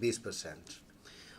20%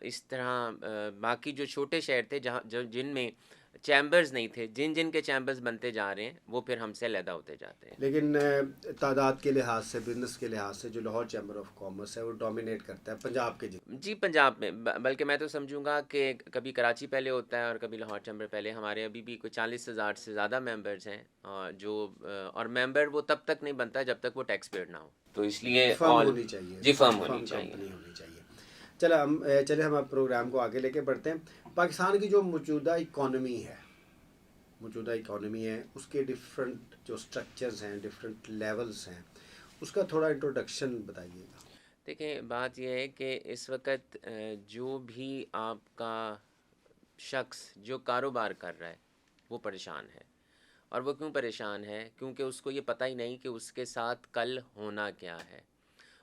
اس طرح باقی جو چھوٹے شہر تھے جن میں چیمبرز نہیں تھے، جن کے چیمبرز بنتے جا رہے ہیں وہ پھر ہم سے علیحدہ ہوتے جاتے ہیں. لیکن تعداد کے لحاظ سے، بزنس کے لحاظ سے جو لاہور چیمبر آف کامرس ہے وہ ڈومینیٹ کرتا ہے پنجاب کے جتنے. جی پنجاب میں، بلکہ میں تو سمجھوں گا کہ کبھی کراچی پہلے ہوتا ہے اور کبھی لاہور چیمبر پہلے. ہمارے ابھی بھی کوئی 40,000 سے زیادہ ممبرز ہیں اور ممبر وہ تب تک نہیں بنتا جب تک وہ ٹیکس پیڈ نہ ہو. تو اس لیے فرم ہونی چاہیے. جی فرم ہونی چاہیے. کمپنی ہونی چاہیے. چلے ہم اب پروگرام کو آگے لے کے بڑھتے ہیں. پاکستان کی جو موجودہ اکانومی ہے اس کے ڈفرینٹ جو سٹرکچرز ہیں، ڈفرینٹ لیولز ہیں، اس کا تھوڑا انٹروڈکشن بتائیے گا. دیکھیں بات یہ ہے کہ اس وقت جو بھی آپ کا شخص جو کاروبار کر رہا ہے وہ پریشان ہے. اور وہ کیوں پریشان ہے؟ کیونکہ اس کو یہ پتہ ہی نہیں کہ اس کے ساتھ کل ہونا کیا ہے.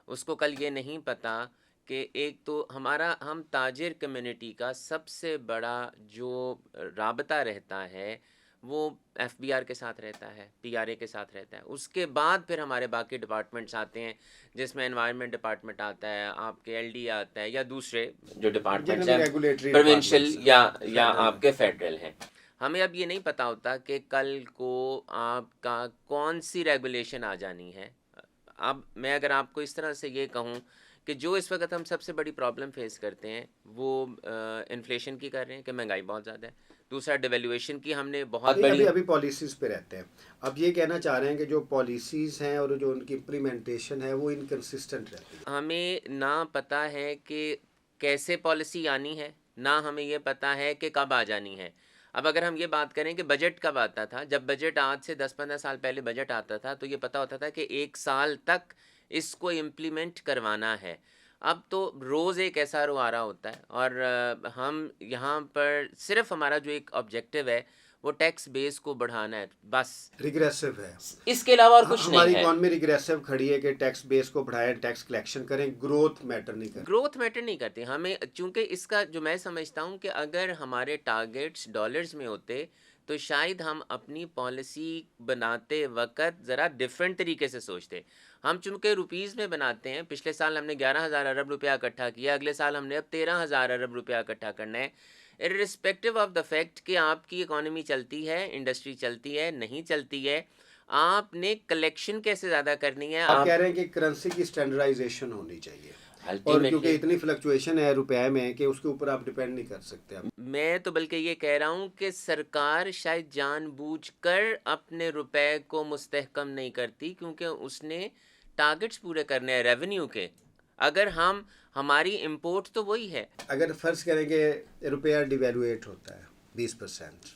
اس کو کل یہ نہیں پتہ کہ ایک تو ہم تاجر کمیونٹی کا سب سے بڑا جو رابطہ رہتا ہے وہ ایف بی آر کے ساتھ رہتا ہے، پی آر اے کے ساتھ رہتا ہے. اس کے بعد پھر ہمارے باقی ڈپارٹمنٹس آتے ہیں، جس میں انوائرمنٹ ڈپارٹمنٹ آتا ہے، آپ کے ایل ڈی آتا ہے، یا دوسرے جو ڈپارٹمنٹس ہیں پروونشل یا آپ کے فیڈرل ہیں. ہمیں اب یہ نہیں پتہ ہوتا کہ کل کو آپ کا کون سی ریگولیشن آ جانی ہے. اب میں اگر آپ کو اس طرح سے یہ کہوں کہ جو اس وقت ہم سب سے بڑی پرابلم فیس کرتے ہیں وہ انفلیشن کی کر رہے ہیں کہ مہنگائی بہت زیادہ ہے. دوسرا ڈیویلیویشن کی ہم نے بہت بڑی ابھی پالیسیز پہ رہتے ہیں. اب یہ کہنا چاہ رہے ہیں کہ جو پالیسیز ہیں اور جو ان کی امپلیمنٹیشن ہے وہ انکنسسٹنٹ رہتی ہے. ہمیں نہ پتہ ہے کہ کیسے پالیسی آنی ہے، نہ ہمیں یہ پتہ ہے کہ کب آ جانی ہے. اب اگر ہم یہ بات کریں کہ بجٹ کب آتا تھا، جب بجٹ آج سے 10-15 سال پہلے بجٹ آتا تھا تو یہ پتہ ہوتا تھا کہ 1 سال تک اس کو امپلیمنٹ کروانا ہے. اب تو روز ایک ایس آر او آ رہا ہوتا ہے اور ہم یہاں پر صرف ہمارا جو ایک آبجیکٹیو ہے وہ ٹیکس بیس کو بڑھانا ہے، بس ریگریسو ہے. اس کے علاوہ اور کچھ نہیں ہے. ہماری اکانومی ریگریسو کھڑی ہے کہ ٹیکس بیس کو بڑھائیں، ٹیکس کلیکشن کریں، گروتھ میٹر نہیں کرتی. گروتھ میٹر نہیں کرتی ہمیں، چونکہ اس کا جو میں سمجھتا ہوں کہ اگر ہمارے ٹارگیٹس ڈالرز میں ہوتے تو شاید ہم اپنی پالیسی بناتے وقت ذرا ڈیفرنٹ طریقے سے سوچتے. ہم چونکہ روپیز میں بناتے ہیں، پچھلے سال ہم نے 11,000 ارب روپیہ اکٹھا کیا، اگلے سال ہم نے اب 13,000 ارب روپیہ اکٹھا کرنا ہے. ارسپیکٹو آف دا فیکٹ کہ آپ کی اکانومی چلتی ہے، انڈسٹری چلتی ہے، نہیں چلتی ہے، آپ نے کلیکشن کیسے زیادہ کرنی ہے. آپ کہہ رہے ہیں کہ کرنسی کی اسٹینڈرڈائزیشن ہونی چاہیے، اور کیونکہ اتنی فلکچویشن ہے روپے میں کہ اس کے اوپر آپ ڈیپینڈ نہیں کر سکتے. میں تو بلکہ یہ کہہ رہا ہوں کہ سرکار شاید جان بوجھ کر اپنے روپے کو مستحکم نہیں کرتی، کیونکہ اس نے ٹارگٹس پورے کرنے ہیں ریونیو کے. اگر ہماری امپورٹ تو وہی ہے. اگر فرض کریں کہ روپیہ ڈیویلویٹ ہوتا ہے 20%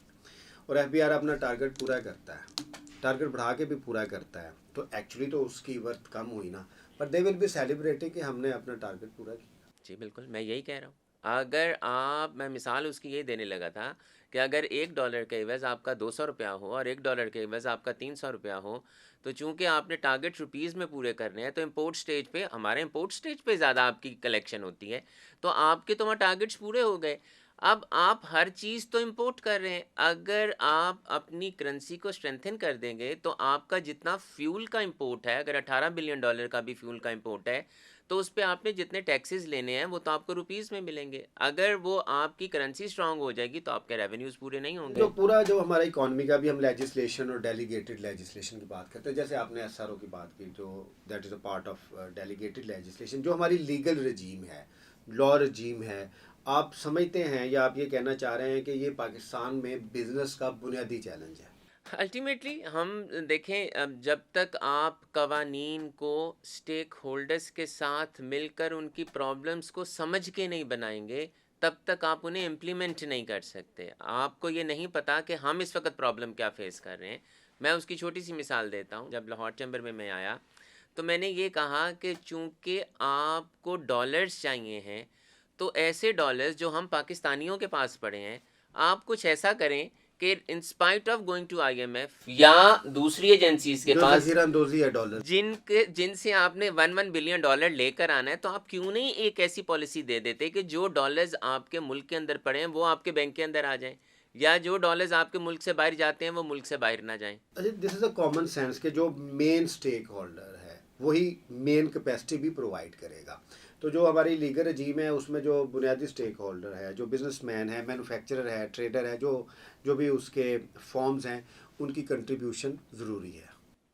اور ایف بی آر اپنا ٹارگٹ پورا کرتا ہے، ٹارگٹ بڑھا کے بھی پورا کرتا ہے، تو ایکچولی تو اس کی ورتھ کم ہوئی نا، پر دے ول بی سیلیبریٹنگ کہ ہم نے اپنا ٹارگٹ پورا کیا. جی بالکل، میں یہی کہہ رہا ہوں. میں مثال اس کی یہی دینے لگا تھا کہ اگر $1 کے عوض آپ کا 200 روپیہ ہو اور $1 کے عوض آپ کا 300 روپیہ ہو، تو چونکہ آپ نے ٹارگٹ روپیز میں پورے کرنے ہیں تو امپورٹ سٹیج پہ، ہمارے امپورٹ سٹیج پہ زیادہ آپ کی کلیکشن ہوتی ہے، تو آپ کے تو وہاں ٹارگٹس پورے ہو گئے. اب آپ ہر چیز تو امپورٹ کر رہے ہیں، اگر آپ اپنی کرنسی کو اسٹرینتھن کر دیں گے تو آپ کا جتنا فیول کا امپورٹ ہے، اگر $18 بلین کا بھی فیول کا امپورٹ ہے تو اس پہ آپ نے جتنے ٹیکسز لینے ہیں وہ تو آپ کو روپیز میں ملیں گے. اگر وہ آپ کی کرنسی اسٹرانگ ہو جائے گی تو آپ کے ریونیوز پورے نہیں ہوں گے. جو ہمارا اکانومی کا بھی ہم لیجسلیشن اور ڈیلیگیٹڈ لیجسلیشن کی بات کرتے ہیں، جیسے آپ نے ایس آر او کی بات کی، جو that is a part of delegated legislation, جو ہماری لیگل رجیم ہے، لا رجیم ہے. آپ سمجھتے ہیں یا آپ یہ کہنا چاہ رہے ہیں کہ یہ پاکستان میں بزنس کا بنیادی چیلنج ہے؟ الٹیمیٹلی ہم دیکھیں، جب تک آپ قوانین کو سٹیک ہولڈرز کے ساتھ مل کر ان کی پرابلمز کو سمجھ کے نہیں بنائیں گے تب تک آپ انہیں امپلیمنٹ نہیں کر سکتے. آپ کو یہ نہیں پتا کہ ہم اس وقت پرابلم کیا فیس کر رہے ہیں. میں اس کی چھوٹی سی مثال دیتا ہوں. جب لاہور چیمبر میں آیا تو میں نے یہ کہا کہ چونکہ آپ کو ڈالرز چاہیے ہیں تو ایسے ڈالرز جو ہم پاکستانیوں کے پاس پڑے ہیں، آپ کچھ ایسا کریں کہ in spite of going to I M F یا دوسری ایجنسیز کے پاس اندوزی ہے ڈالر، جن سے آپ نے $1 بلین لے کر آنا ہے، تو آپ کیوں نہیں ایک ایسی پالیسی دے دیتے کہ جو ڈالرز آپ کے ملک کے اندر پڑے ہیں وہ آپ کے بینک کے اندر آ جائیں، یا جو ڈالرز آپ کے ملک سے باہر جاتے ہیں وہ ملک سے باہر نہ جائیں. دس از اے کامن سینس کہ جو مین اسٹیک ہولڈر ہے وہی مین کیپیسٹی بھی پرووائڈ کرے گا. تو جو ہماری لیگل رجیم ہے اس میں جو بنیادی اسٹیک ہولڈر ہے، جو بزنس مین ہے، مینوفیکچرر ہے، ٹریڈر ہے، جو بھی اس کے فارمز ہیں، ان کی کنٹریبیوشن ضروری ہے.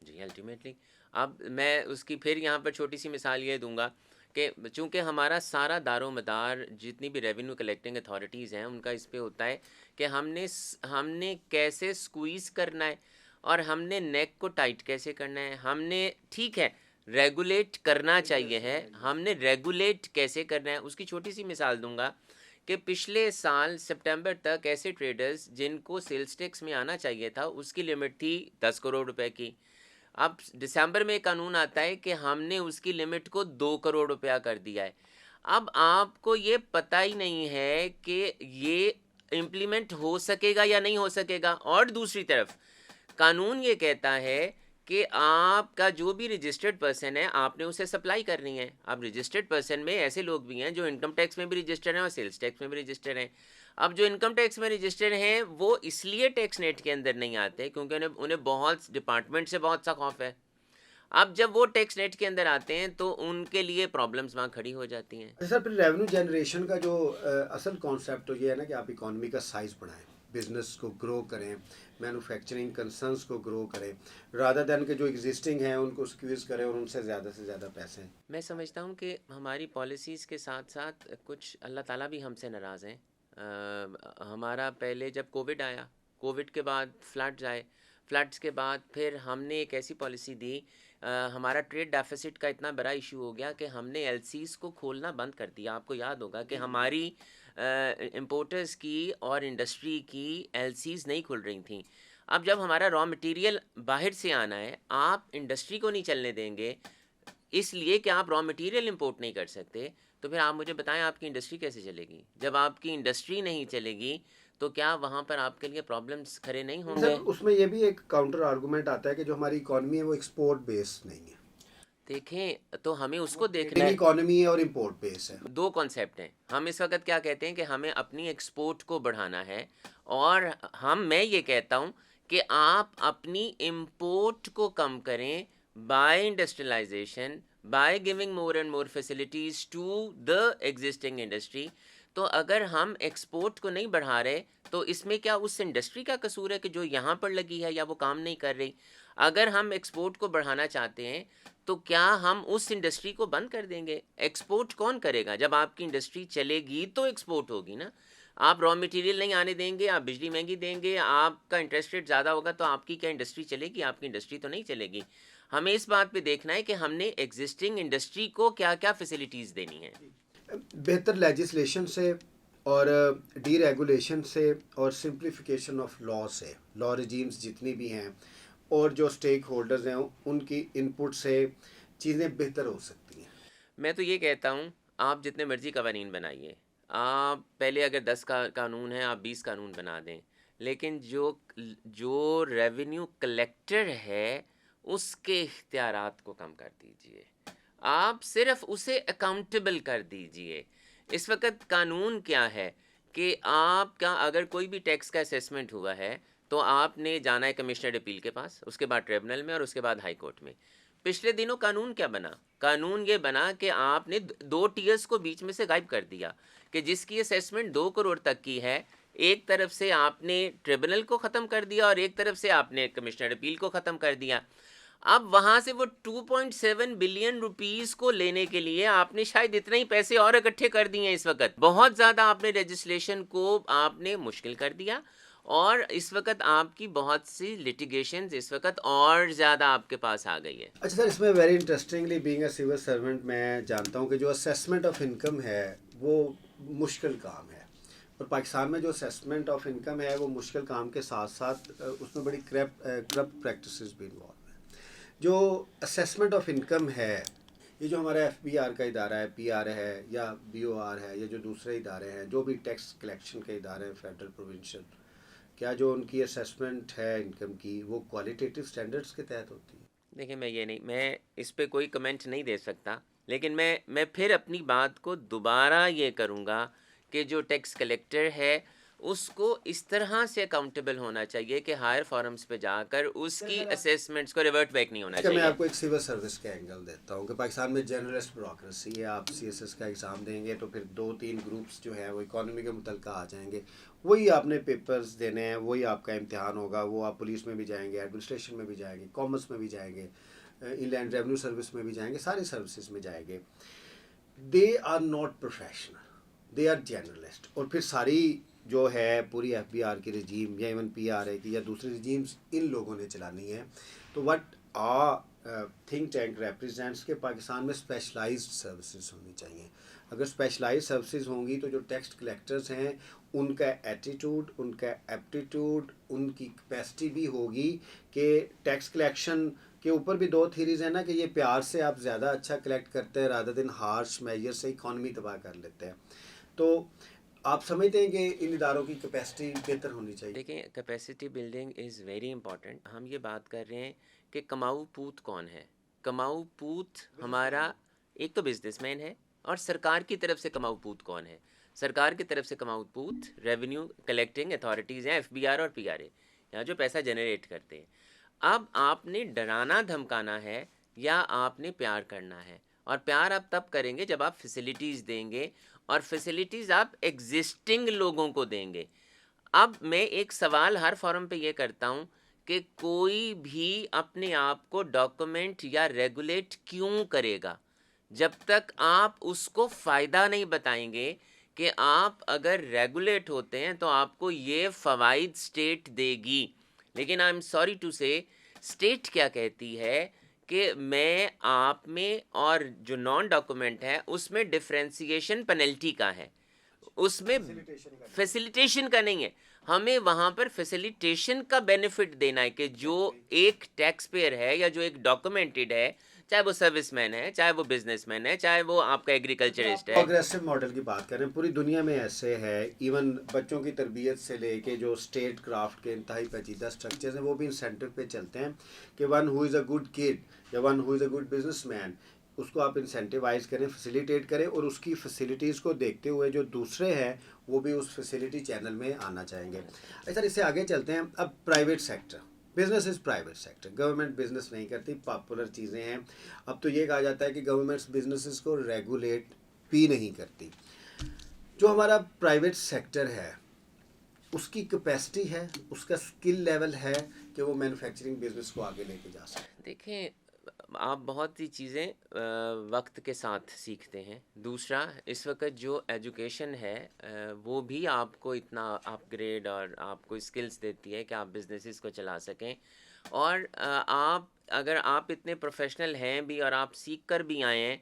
جی الٹیمیٹلی اب میں اس کی پھر یہاں پر چھوٹی سی مثال یہ دوں گا کہ چونکہ ہمارا سارا دار و مدار جتنی بھی ریونیو کلیکٹنگ اتھارٹیز ہیں ان کا اس پہ ہوتا ہے کہ ہم نے کیسے سکویز کرنا ہے اور ہم نے نیک کو ٹائٹ کیسے کرنا ہے. ہم نے ٹھیک ہے ریگولیٹ کرنا چاہیے ہے، ہم نے ریگولیٹ کیسے کرنا ہے. اس کی چھوٹی سی مثال دوں گا کہ پچھلے سال سپٹمبر تک ایسے ٹریڈرز جن کو سیلز ٹیکس میں آنا چاہیے تھا اس کی لمٹ تھی 10 کروڑ روپے کی. اب دسمبر میں قانون آتا ہے کہ ہم نے اس کی لمٹ کو 2 کروڑ روپیہ کر دیا ہے. اب آپ کو یہ پتہ ہی نہیں ہے کہ یہ امپلیمنٹ ہو سکے گا یا نہیں ہو سکے گا. اور دوسری طرف قانون یہ کہتا ہے کہ آپ کا جو بھی رجسٹرڈ پرسن ہے آپ نے اسے سپلائی کرنی ہے. اب رجسٹرڈ پرسن میں ایسے لوگ بھی ہیں جو انکم ٹیکس میں بھی رجسٹرڈ ہیں اور سیلز ٹیکس میں بھی رجسٹرڈ ہیں. اب جو انکم ٹیکس میں رجسٹرڈ ہیں وہ اس لیے ٹیکس نیٹ کے اندر نہیں آتے کیونکہ انہیں بہت ڈپارٹمنٹ سے بہت سا خوف ہے. اب جب وہ ٹیکس نیٹ کے اندر آتے ہیں تو ان کے لیے پرابلمس وہاں کھڑی ہو جاتی ہیں. سر پھر ریونیو جنریشن کا جو اصل کانسیپٹ تو یہ ہے نا کہ آپ اکانومی کا سائز بڑھائیں، بزنس کو گرو کریں، مینوفیکچرنگ کنسرنس کو گرو کریں، رادر دین کہ جو ایگزسٹنگ ہیں ان کو اسکویز کریں اور ان سے زیادہ پیسے. میں سمجھتا ہوں کہ ہماری پالیسیز کے ساتھ ساتھ کچھ اللہ تعالیٰ بھی ہم سے ناراض ہیں. ہمارا پہلے جب کووڈ آیا، کووڈ کے بعد فلڈز آئے، فلڈز کے بعد پھر ہم نے ایک ایسی پالیسی دی، ہمارا ٹریڈ ڈیفیسٹ کا اتنا بڑا ایشو ہو گیا کہ ہم نے ایل سیز کو کھولنا بند کر دیا. آپ کو یاد ہوگا کہ ہماری امپورٹرز کی اور انڈسٹری کی ایل سیز نہیں کھل رہی تھیں. اب جب ہمارا را مٹیریل باہر سے آنا ہے، آپ انڈسٹری کو نہیں چلنے دیں گے اس لیے کہ آپ را مٹیریل امپورٹ نہیں کر سکتے، تو پھر آپ مجھے بتائیں آپ کی انڈسٹری کیسے چلے گی؟ جب آپ کی انڈسٹری نہیں چلے گی تو کیا وہاں پر آپ کے لیے پرابلمس کھڑے نہیں ہوں سر گے؟ اس میں یہ بھی ایک کاؤنٹر آرگومنٹ آتا ہے کہ جو ہماری اکانومی ہے وہ ایکسپورٹ بیس نہیں ہے. دیکھیں تو ہمیں اس کو دیکھنا ٹریڈنگ ہے. اکانومی ہے اور امپورٹ بیس ہے. دو کانسیپٹ ہیں. ہم اس وقت کیا کہتے ہیں کہ ہمیں اپنی ایکسپورٹ کو بڑھانا ہے، اور میں یہ کہتا ہوں کہ آپ اپنی امپورٹ کو کم کریں by industrialisation, by giving more and more facilities to the existing industry. تو اگر ہم ایکسپورٹ کو نہیں بڑھا رہے تو اس میں کیا اس انڈسٹری کا قصور ہے کہ جو یہاں پر لگی ہے یا وہ کام نہیں کر رہی؟ اگر ہم ایکسپورٹ کو بڑھانا چاہتے ہیں تو کیا ہم اس انڈسٹری کو بند کر دیں گے؟ ایکسپورٹ کون کرے گا؟ جب آپ کی انڈسٹری چلے گی تو ایکسپورٹ ہوگی نا. آپ را مٹیریل نہیں آنے دیں گے، آپ بجلی مہنگی دیں گے، آپ کا انٹرسٹ ریٹ زیادہ ہوگا تو آپ کی کیا انڈسٹری چلے گی؟ آپ کی انڈسٹری تو نہیں چلے گی. ہمیں اس بات پہ دیکھنا ہے کہ ہم نے ایگزسٹنگ انڈسٹری کو کیا کیا فیسلٹیز دینی ہیں. بہتر لیجسلیشن سے اور ڈی ریگولیشن سے اور سمپلیفیکیشن آف لا سے، لا رجیمز جتنی بھی ہیں اور جو اسٹیک ہولڈرز ہیں ان کی ان پٹ سے چیزیں بہتر ہو سکتی ہیں. میں تو یہ کہتا ہوں آپ جتنے مرضی قوانین بنائیے، آپ پہلے اگر 10 کا قانون ہے آپ 20 قانون بنا دیں، لیکن جو ریونیو کلیکٹر ہے اس کے اختیارات کو کم کر دیجئے. آپ صرف اسے اکاؤنٹیبل کر دیجئے. اس وقت قانون کیا ہے کہ آپ کا اگر کوئی بھی ٹیکس کا اسیسمنٹ ہوا ہے تو آپ نے جانا ہے کمشنر اپیل کے پاس، اس کے بعد ٹریبونل میں اور اس کے بعد ہائی کورٹ میں. پچھلے دنوں قانون کیا بنا؟ قانون یہ بنا کہ آپ نے 2 ٹیئرز کو بیچ میں سے غائب کر دیا کہ جس کی اسیسمنٹ 2 کروڑ تک کی ہے، ایک طرف سے آپ نے ٹریبونل کو ختم کر دیا اور ایک طرف سے آپ نے کمشنر اپیل کو ختم کر دیا. اب وہاں سے وہ 2.7 بلین روپیز کو لینے کے لیے آپ نے شاید اتنے ہی پیسے اور اکٹھے کر دیے ہیں. اس وقت بہت زیادہ آپ نے لیجسلیشن کو آپ نے مشکل کر دیا، اور اس وقت آپ کی بہت سی لٹیگیشنز اس وقت اور زیادہ آپ کے پاس آ گئی ہے. اچھا سر، اس میں very interestingly being a civil servant میں جانتا ہوں کہ جو اسیسمنٹ آف انکم ہے وہ مشکل کام ہے، اور پاکستان میں جو اسیسمنٹ آف انکم ہے وہ مشکل کام کے ساتھ ساتھ اس میں بڑی کرپٹ پریکٹسز بھی انوالو ہیں. جو اسیسمنٹ آف انکم ہے، یہ جو ہمارا ایف بی آر کا ادارہ ہے، پی آر ہے یا بی او آر ہے، یا جو دوسرے ادارے ہیں جو بھی ٹیکس کلیکشن کے ادارے ہیں فیڈرل پروونشل، کیا جو ان کی اسیسمنٹ ہے انکم کی وہ کوالٹیٹیو سٹینڈرڈس کے تحت ہوتی ہے؟ دیکھیں میں اس پہ کوئی کمنٹ نہیں دے سکتا، لیکن میں پھر اپنی بات کو دوبارہ یہ کروں گا کہ جو ٹیکس کلیکٹر ہے اس کو اس طرح سے اکاؤنٹیبل ہونا چاہیے کہ ہائر فورمز پہ جا کر اس کی اسیسمنٹس کو ریورٹ بیک نہیں ہونا کہ میں چاہیے. آپ کو ایک سول سروس کا اینگل دیتا ہوں کہ پاکستان میں جرنلسٹ بیوروکریسی ہے. آپ سی ایس ایس کا ایگزام دیں گے تو پھر 2-3 گروپس جو ہیں وہ اکانومی کے متعلقہ آ جائیں گے. وہی آپ نے پیپرز دینے ہیں, وہی آپ کا امتحان ہوگا. وہ آپ پولیس میں بھی جائیں گے, ایڈمنسٹریشن میں بھی جائیں گے, کامرس میں بھی جائیں گے, ان لینڈ ریونیو سروس میں بھی جائیں گے, ساری سروسز میں جائیں گے. They are not professional, they are journalist. اور پھر ساری جو ہے پوری ایف بی آر کی رجیم یا ایون پی آر اے کی یا دوسری رجیمز ان لوگوں نے چلانی ہے. تو وٹ تھنک ٹینک ریپرزینٹس کے پاکستان میں اسپیشلائزڈ سروسز ہونی چاہیے. اگر اسپیشلائز سروسز ہوں گی تو جو ٹیکسٹ کلیکٹرز ہیں ان کا ایٹیٹیوڈ, ان کا ایپٹیٹیوڈ, ان کی کیپیسٹی بھی ہوگی کہ ٹیکس کلیکشن کے اوپر بھی 2 تھیریز ہیں نا کہ یہ پیار سے آپ زیادہ اچھا کلیکٹ کرتے ہیں رادر دین ہارش میجر سے اکانومی تباہ کر لیتے ہیں. تو آپ سمجھتے ہیں کہ ان اداروں کی کیپیسٹی بہتر ہونی چاہیے؟ دیکھیں, capacity building is very important. ہم یہ بات کر رہے ہیں کہ کماؤ پوت کون ہے. کماؤ پوت ہمارا ایک تو بزنس مین ہے, اور سرکار کی طرف سے کماؤ پوت کون ہے. سرکار کی طرف سے کماؤ پوت ریونیو کلیکٹنگ اتھارٹیز ہیں, ایف بی آر اور پی آر اے, یا جو پیسہ جنریٹ کرتے ہیں. اب آپ نے ڈرانا دھمکانا ہے یا آپ نے پیار کرنا ہے, اور پیار آپ تب کریں گے جب آپ فیسلٹیز دیں گے, اور فیسلٹیز آپ ایگزسٹنگ لوگوں کو دیں گے. اب میں ایک سوال ہر فورم پہ یہ کرتا ہوں کہ کوئی بھی اپنے آپ کو ڈاکومنٹ یا ریگولیٹ کیوں کرے گا جب تک آپ اس کو فائدہ نہیں بتائیں گے کہ آپ اگر ریگولیٹ ہوتے ہیں تو آپ کو یہ فوائد اسٹیٹ دے گی. لیکن آئی ایم سوری ٹو سے, اسٹیٹ کیا کہتی ہے کہ میں آپ میں اور جو نان ڈاکومنٹ ہے اس میں ڈفرینسیشن پینلٹی کا ہے, اس میں فیسیلیٹیشن کا نہیں ہے. ہمیں وہاں پر فیسیلیٹیشن کا بینیفٹ دینا ہے کہ جو ایک ٹیکس پیئر ہے یا جو ایک ڈاکومنٹڈ ہے, چاہے وہ سروس مین ہے, چاہے وہ بزنس مین ہے, چاہے وہ آپ کا ایگریکلچرسٹ ہے. پروگریسو ماڈل کی بات کریں, پوری دنیا میں ایسے ہے. ایون بچوں کی تربیت سے لے کے جو اسٹیٹ کرافٹ کے انتہائی پیچیدہ اسٹرکچرز ہیں وہ بھی انسینٹیو پہ چلتے ہیں کہ one who is a good kid یا one who is a good businessman, اس کو آپ انسینٹیوائز کریں, فیسیلیٹیٹ کریں, اور اس کی فیسیلیٹیز کو دیکھتے ہوئے جو دوسرے ہیں وہ بھی اس فیسیلیٹی چینل میں آنا چاہیں گے. اچھا, اس سے آگے چلتے ہیں. اب private sector, business is private sector, government business نہیں کرتی, پاپولر چیزیں ہیں. اب تو یہ کہا جاتا ہے کہ گورنمنٹ بزنسز کو ریگولیٹ بھی نہیں کرتی. جو ہمارا پرائیویٹ سیکٹر ہے اس کی کیپیسٹی ہے, اس کا اسکل لیول ہے کہ وہ مینوفیکچرنگ بزنس کو آگے لے کے جا سکے. دیکھیں, آپ بہت سی چیزیں وقت کے ساتھ سیکھتے ہیں. دوسرا, اس وقت جو ایجوکیشن ہے وہ بھی آپ کو اتنا اپ گریڈ اور آپ کو اسکلز دیتی ہے کہ آپ بزنسز کو چلا سکیں. اور آپ اگر آپ اتنے پروفیشنل ہیں بھی اور آپ سیکھ کر بھی آئے ہیں,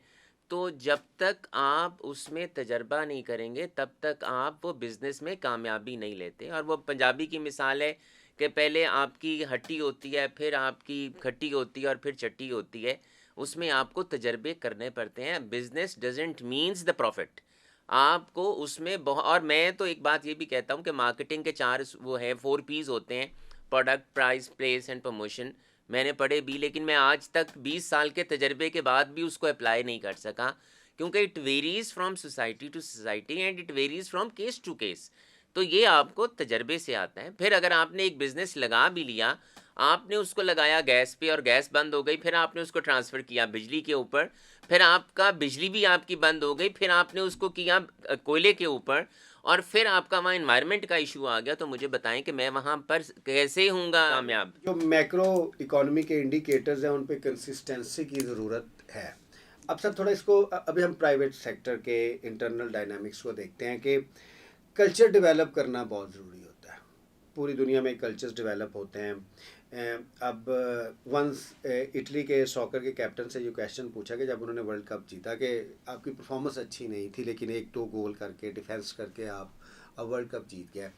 تو جب تک آپ اس میں تجربہ نہیں کریں گے تب تک آپ وہ بزنس میں کامیابی نہیں لیتے. اور وہ پنجابی کی مثال ہے کہ پہلے آپ کی ہٹی ہوتی ہے, پھر آپ کی کھٹی ہوتی ہے, اور پھر چٹی ہوتی ہے. اس میں آپ کو تجربے کرنے پڑتے ہیں. Business doesn't means the profit. آپ کو اس میں اور میں تو ایک بات یہ بھی کہتا ہوں کہ مارکیٹنگ کے 4 وہ ہے 4 P's ہوتے ہیں: product, price, place and promotion. میں نے پڑھے بھی, لیکن میں آج تک 20 سال کے تجربے کے بعد بھی اس کو اپلائی نہیں کر سکا, کیونکہ it varies from society to society and it varies from case to case. تو یہ آپ کو تجربے سے آتا ہے. پھر اگر آپ نے ایک بزنس لگا بھی لیا, آپ نے اس کو لگایا گیس پہ اور گیس بند ہو گئی, پھر آپ نے اس کو ٹرانسفر کیا بجلی کے اوپر, پھر آپ کا بجلی بھی آپ کی بند ہو گئی, پھر آپ نے اس کو کیا کوئلے کے اوپر, اور پھر آپ کا وہاں انوائرمنٹ کا ایشو آ گیا, تو مجھے بتائیں کہ میں وہاں پر کیسے ہوں گا کامیاب. جو میکرو اکانومی کے انڈیکیٹرز ہیں ان پہ کنسسٹنسی کی ضرورت ہے. اب سر تھوڑا اس کو, ابھی ہم پرائیویٹ سیکٹر کے انٹرنل ڈائنامکس کو دیکھتے ہیں کہ کلچر ڈیولپ کرنا بہت ضروری ہوتا ہے. پوری دنیا میں کلچرز ڈیولپ ہوتے ہیں. اب ونس اٹلی کے ساکر کے کیپٹن سے یہ کویشچن پوچھا کہ جب انہوں نے ورلڈ کپ جیتا کہ آپ کی پرفارمنس اچھی نہیں تھی لیکن 1-2 گول کر کے ڈیفینس کر کے آپ ورلڈ کپ جیت گئے,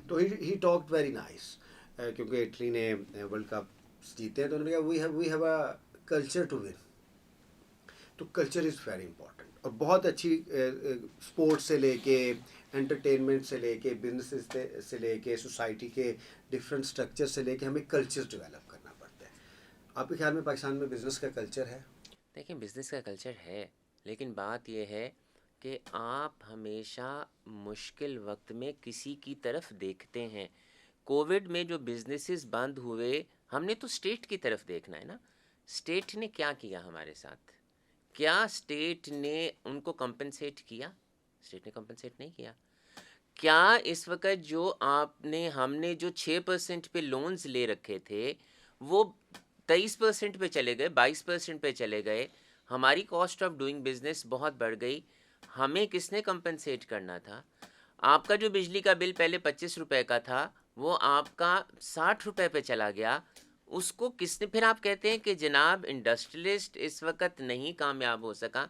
تو ہی ٹاکڈ ویری نائس, کیونکہ اٹلی نے ورلڈ کپ جیتے ہیں. تو انہوں نے کہا we have a culture to win. تو کلچر از ویری امپورٹنٹ, اور بہت اچھی اسپورٹس سے لے کے انٹرٹینمنٹ سے لے کے بزنس سے لے کے سوسائٹی کے ڈفرینٹ اسٹرکچر سے لے کے ہمیں کلچر ڈیولپ کرنا پڑتا ہے. آپ کے خیال میں پاکستان میں بزنس کا کلچر ہے؟ دیکھیں, بزنس کا کلچر ہے, لیکن بات یہ ہے کہ آپ ہمیشہ مشکل وقت میں کسی کی طرف دیکھتے ہیں. کووڈ میں جو بزنسز بند ہوئے، ہم نے تو اسٹیٹ کی طرف دیکھنا ہے نا. اسٹیٹ نے کیا کیا ہمارے ساتھ؟ کیا اسٹیٹ نے ان کو کمپنسیٹ کیا؟ اسٹیٹ نے کمپنسیٹ نہیں کیا. کیا اس وقت جو ہم نے جو 6% پہ لونز لے رکھے تھے وہ 23% پہ چلے گئے، 22% پہ چلے گئے. ہماری کاسٹ آف ڈوئنگ بزنس بہت بڑھ گئی. ہمیں کس نے کمپنسیٹ کرنا تھا؟ آپ کا جو بجلی کا بل پہلے 25 روپے کا تھا وہ آپ کا 60 روپے پہ چلا گیا. اس کو کس نے؟ پھر آپ کہتے ہیں کہ جناب انڈسٹریلسٹ اس وقت نہیں کامیاب ہو سکا.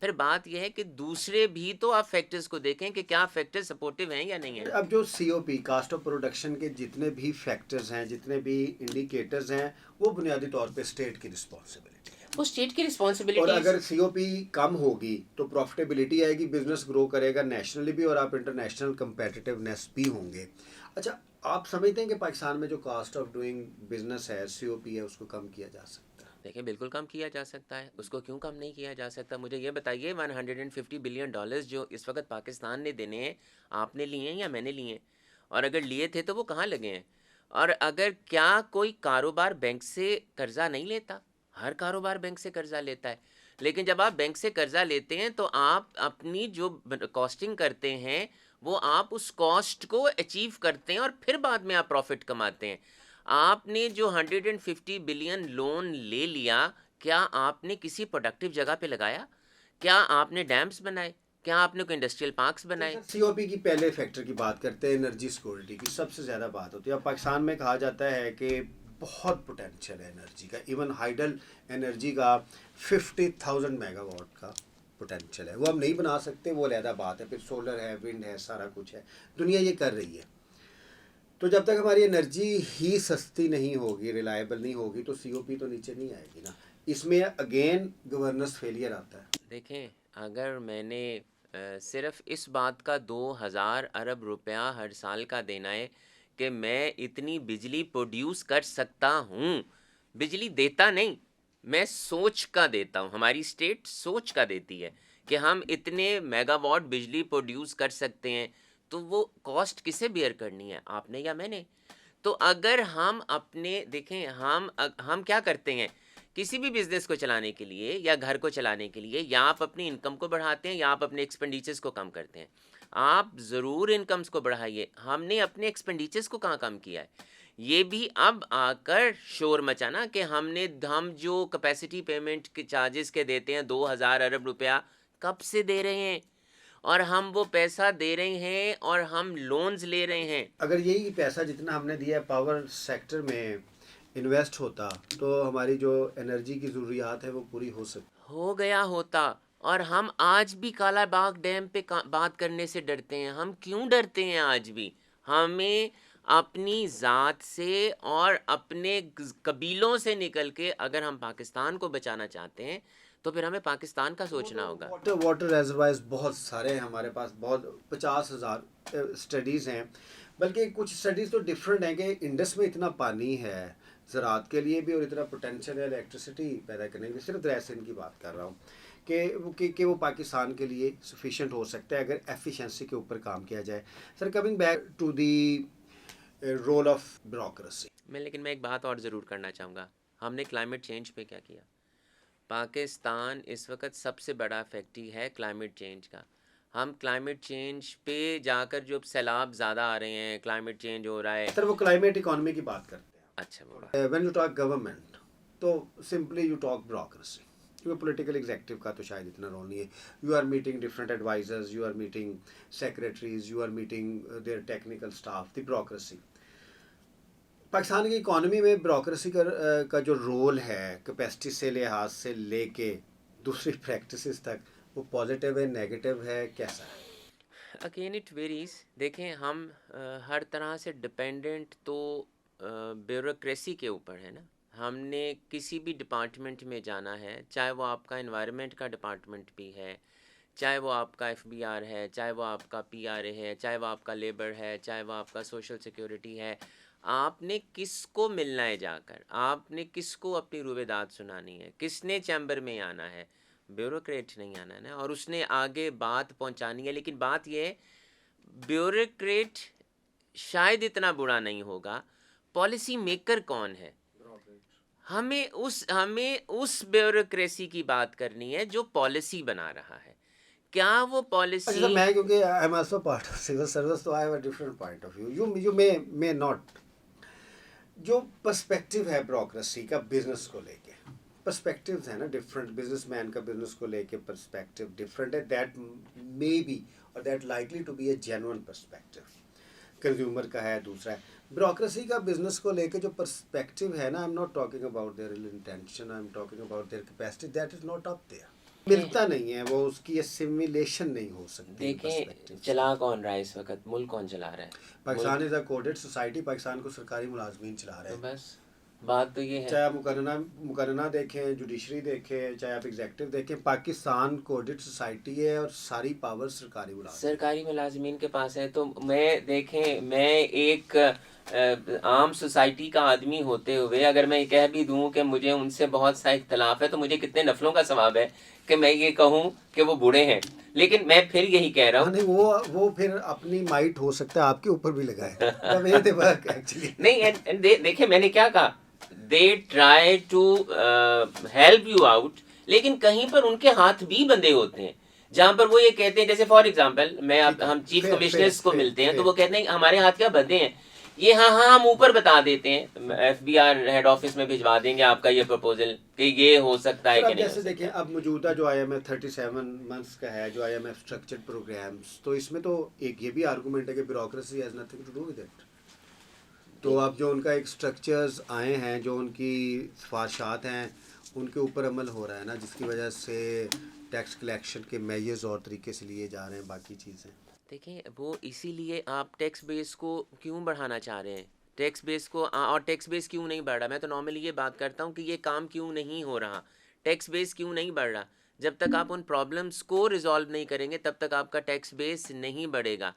پھر بات یہ ہے کہ دوسرے بھی تو آپ فیکٹرز کو دیکھیں کہ کیا فیکٹرز سپورٹیو ہیں یا نہیں ہیں. اب جو سی او پی کاسٹ آف پروڈکشن کے جتنے بھی فیکٹرز ہیں، جتنے بھی انڈیکیٹرز ہیں، وہ بنیادی طور پہ اسٹیٹ کی رسپانسبلٹی ہے. وہ اسٹیٹ کی اور رسپانسبلٹی. اگر سی او پی کم ہوگی تو پروفٹیبلٹی آئے گی، بزنس گرو کرے گا نیشنلی بھی، اور آپ انٹرنیشنل کمپیٹیٹیونیس بھی ہوں گے. اچھا، آپ سمجھتے ہیں کہ پاکستان میں جو کاسٹ آف ڈوئنگ بزنس ہے، سی او پی ہے، اس کو کم کیا جا سکتا ہے؟ دیکھیں بالکل کم کیا جا سکتا ہے. اس کو کیوں کم نہیں کیا جا سکتا؟ مجھے یہ بتائیے 150 بلین ڈالرز جو اس وقت پاکستان نے دینے ہیں، آپ نے لیے ہیں یا میں نے لیے ہیں؟ اور اگر لیے تھے تو وہ کہاں لگے ہیں؟ اور اگر کیا کوئی کاروبار بینک سے قرضہ نہیں لیتا؟ ہر کاروبار بینک سے قرضہ لیتا ہے. لیکن جب آپ بینک سے قرضہ لیتے ہیں تو آپ اپنی جو کاسٹنگ کرتے ہیں وہ آپ اس کاسٹ کو اچیو کرتے ہیں اور پھر بعد میں آپ پروفٹ کماتے ہیں. آپ نے جو 150 بلین لون لے لیا، کیا آپ نے کسی پروڈکٹیو جگہ پہ لگایا؟ کیا آپ نے ڈیمز بنائے؟ کیا آپ نے کوئی انڈسٹریل پارکس بنائے؟ سی او پی کی پہلے فیکٹر کی بات کرتے ہیں، انرجی سیکورٹی کی سب سے زیادہ بات ہوتی ہے. اب پاکستان میں کہا جاتا ہے کہ بہت پوٹینشیل ہے انرجی کا. ایون ہائیڈل انرجی کا 50,000 میگا واٹ کا پوٹینشیل ہے. وہ ہم نہیں بنا سکتے، وہ علیحدہ بات ہے. پھر سولر ہے، ونڈ ہے، سارا کچھ ہے. دنیا یہ کر رہی ہے. تو جب تک ہماری انرجی ہی سستی نہیں ہوگی، ریلائبل نہیں ہوگی، تو سی او پی تو نیچے نہیں آئے گی نا. اس میں اگین گورننس فیلئر آتا ہے. دیکھیں، اگر میں نے صرف اس بات کا 2,000 ارب روپیہ ہر سال کا دینا ہے کہ میں اتنی بجلی پروڈیوس کر سکتا ہوں، بجلی دیتا نہیں، میں سوچ کا دیتا ہوں. ہماری اسٹیٹ سوچ کا دیتی ہے کہ ہم اتنے میگا واٹ بجلی پروڈیوس کر سکتے ہیں، تو وہ کاسٹ کسے بیئر کرنی ہے؟ آپ نے یا میں نے؟ تو اگر ہم اپنے دیکھیں، ہم کیا کرتے ہیں کسی بھی بزنس کو چلانے کے لیے یا گھر کو چلانے کے لیے، یا آپ اپنی انکم کو بڑھاتے ہیں یا آپ اپنے ایکسپینڈیچرز کو کم کرتے ہیں. آپ ضرور انکمز کو بڑھائیے. ہم نے اپنے ایکسپینڈیچرز کو کہاں کم کیا ہے؟ یہ بھی اب آ کر شور مچانا کہ ہم جو کیپیسٹی پیمنٹ کے چارجز کے دیتے ہیں 2,000 ارب روپیہ، کب سے دے رہے ہیں؟ اور ہم وہ پیسہ دے رہے ہیں اور ہم لونز لے رہے ہیں. اگر یہی پیسہ جتنا ہم نے دیا ہے پاور سیکٹر میں انویسٹ ہوتا تو ہماری جو انرجی کی ضروریات ہے وہ پوری ہو سکتی. ہو گیا ہوتا. اور ہم آج بھی کالا باغ ڈیم پہ بات کرنے سے ڈرتے ہیں. ہم کیوں ڈرتے ہیں آج بھی؟ ہمیں اپنی ذات سے اور اپنے قبیلوں سے نکل کے اگر ہم پاکستان کو بچانا چاہتے ہیں تو پھر ہمیں پاکستان کا سوچنا ہوگا. واٹر ریزروائرز بہت سارے ہیں ہمارے پاس، بہت 50,000 اسٹڈیز ہیں. بلکہ کچھ اسٹڈیز تو ڈفرینٹ ہیں کہ انڈس میں اتنا پانی ہے زراعت کے لیے بھی، اور اتنا پوٹینشیل ہے الیکٹریسٹی پیدا کرنے کے لیے. صرف دریاسین کی بات کر رہا ہوں کہ وہ پاکستان کے لیے سفیشینٹ ہو سکتا ہے اگر ایفیشنسی کے اوپر کام کیا جائے. Sir, coming back to the role of bureaucracy. لیکن میں ایک بات اور ضرور کرنا چاہوں گا. ہم نے کلائمیٹ چینج پہ کیا کیا؟ پاکستان اس وقت سب سے بڑا فیکٹری ہے کلائمیٹ چینج کا. ہم کلائمیٹ چینج پہ جا کر جو سیلاب زیادہ آ رہے ہیں، کلائمیٹ چینج ہو رہا ہے. سر، وہ کلائمیٹ اکانومی کی بات کرتے ہیں. اچھا بولا. وین یو ٹاک گورنمنٹ تو سمپلی یو ٹاک بیوروکریسی. کیونکہ پولیٹیکل ایگزیکٹو کا تو شاید اتنا رول نہیں ہے. You are meeting different advisors, you are meeting secretaries, you are meeting their technical staff. The bureaucracy Pakistan کی اکانومی میں بیوروکریسی کا جو رول ہے کیپیسٹی سے لحاظ سے لے کے دوسری پریکٹسز تک، وہ پازیٹیو ہے، نیگیٹو ہے، کیسا ہے؟ Again it varies. دیکھیں، ہم ہر طرح سے ڈپینڈنٹ تو بیوروکریسی کے اوپر ہے نا. ہم نے کسی بھی ڈپارٹمنٹ میں جانا ہے، چاہے وہ آپ کا انوائرمنٹ کا ڈپارٹمنٹ بھی ہے، چاہے وہ آپ کا ایف بی آر ہے، چاہے وہ آپ کا پی آر اے ہے، چاہے وہ آپ کا لیبر ہے، چاہے وہ آپ کا سوشل سیکیورٹی ہے. آپ نے کس کو ملنا ہے جا کر؟ آپ نے کس کو اپنی روبے داد سنانی ہے؟ کس نے چیمبر میں آنا ہے؟ بیوروکریٹ نہیں آنا ہے نا, اور اس نے آگے بات پہنچانی ہے. لیکن بات یہ ہے بیوروکریٹ شاید اتنا برا نہیں ہوگا, پالیسی میکر کون ہے, ہمیں اس بیوروکریسی کی بات کرنی ہے جو پالیسی بنا رہا ہے. کیا وہ اچھا پالیسی سر, میں کیونکہ I am also part of civil service, تو I have a different point of view. You may not, جو پرسپیکٹو ہے بیوروکریسی کا بزنس کو لے کے, پرسپیکٹیوز ہیں نا ڈفرینٹ, بزنس مین کا بزنس کو لے کے پرسپیکٹیو ڈفرینٹ ہے, دیٹ مے بی اور that likely to be a genuine perspective. Consumer کا ہے دوسرا ہے. بیوروکریسی کا بزنس کو لے کے جو پرسپیکٹیو ہے نا, I am not talking about their intention, I am talking about their capacity, that is not up there. ملتا نہیں ہے وہ, اس کی اسیمیلیشن نہیں ہو سکتی. دیکھیں چلا کون رہا ہے اس وقت, ملک کون چلا رہا ہے؟ پاکستان از اے کوڈڈ سوسائٹی, پاکستان کو سرکاری ملازمین چلا رہے تو ہیں. بس بات تو یہ ہے. چاہے آپ مقرنہ دیکھیں, جوڈیشری دیکھیں, چاہے آپ ایگزیکٹو دیکھیں, پاکستان کوڈڈ سوسائٹی ہے اور ساری پاور سرکاری ملازمین کے پاس ہے. تو میں ایک عام سوسائٹی کا آدمی ہوتے ہوئے اگر میں یہ کہہ بھی دوں کہ مجھے ان سے بہت سا اختلاف ہے, تو مجھے کتنے نفلوں کا ثواب ہے کہ میں یہ کہوں کہ وہ بوڑھے ہیں. لیکن میں پھر یہی کہہ رہا ہوں, نہیں وہ پھر اپنی مائٹ ہو سکتا ہے آپ کے اوپر بھی لگائے. نہیں دیکھیں میں نے کیا کہا, they try to help you out, لیکن کہیں پر ان کے ہاتھ بھی بندھے ہوتے ہیں جہاں پر وہ یہ کہتے ہیں, جیسے فار ایگزامپل ہم چیف کمشنرز کو ملتے ہیں تو وہ کہتے ہیں ہمارے ہاتھ کیا بندھے ہیں, یہ ہاں ہم اوپر بتا دیتے ہیں, F B R head office میں بھجوا دیں گے آپ کا یہ پروپوزل کہ یہ ہو سکتا ہے کہ نہیں. جیسے دیکھیں اب موجودہ جو آئی ایم ایف 37 منتھس کا ہے, جو I M F structured programmes, تو اس میں تو ایک یہ بھی آرگومنٹ ہے کہ bureaucracy has nothing to do with it. تو اب جو ان کا ایک اسٹرکچرز آئے ہیں, جو ان کی سفارشات ہیں, ان کے اوپر عمل ہو رہا ہے نا, جس کی وجہ سے ٹیکس کلیکشن کے میجرز اور طریقے سے لیے جا رہے ہیں, باقی چیزیں. دیکھیں وہ اسی لیے آپ ٹیکس بیس کو کیوں بڑھانا چاہ رہے ہیں, ٹیکس بیس کو, اور ٹیکس بیس کیوں نہیں بڑھ رہا. میں تو نارملی یہ بات کرتا ہوں کہ یہ کام کیوں نہیں ہو رہا, ٹیکس بیس کیوں نہیں بڑھ رہا. جب تک آپ ان پرابلمس کو ریزالو نہیں کریں گے تب تک آپ کا ٹیکس بیس نہیں بڑھے گا.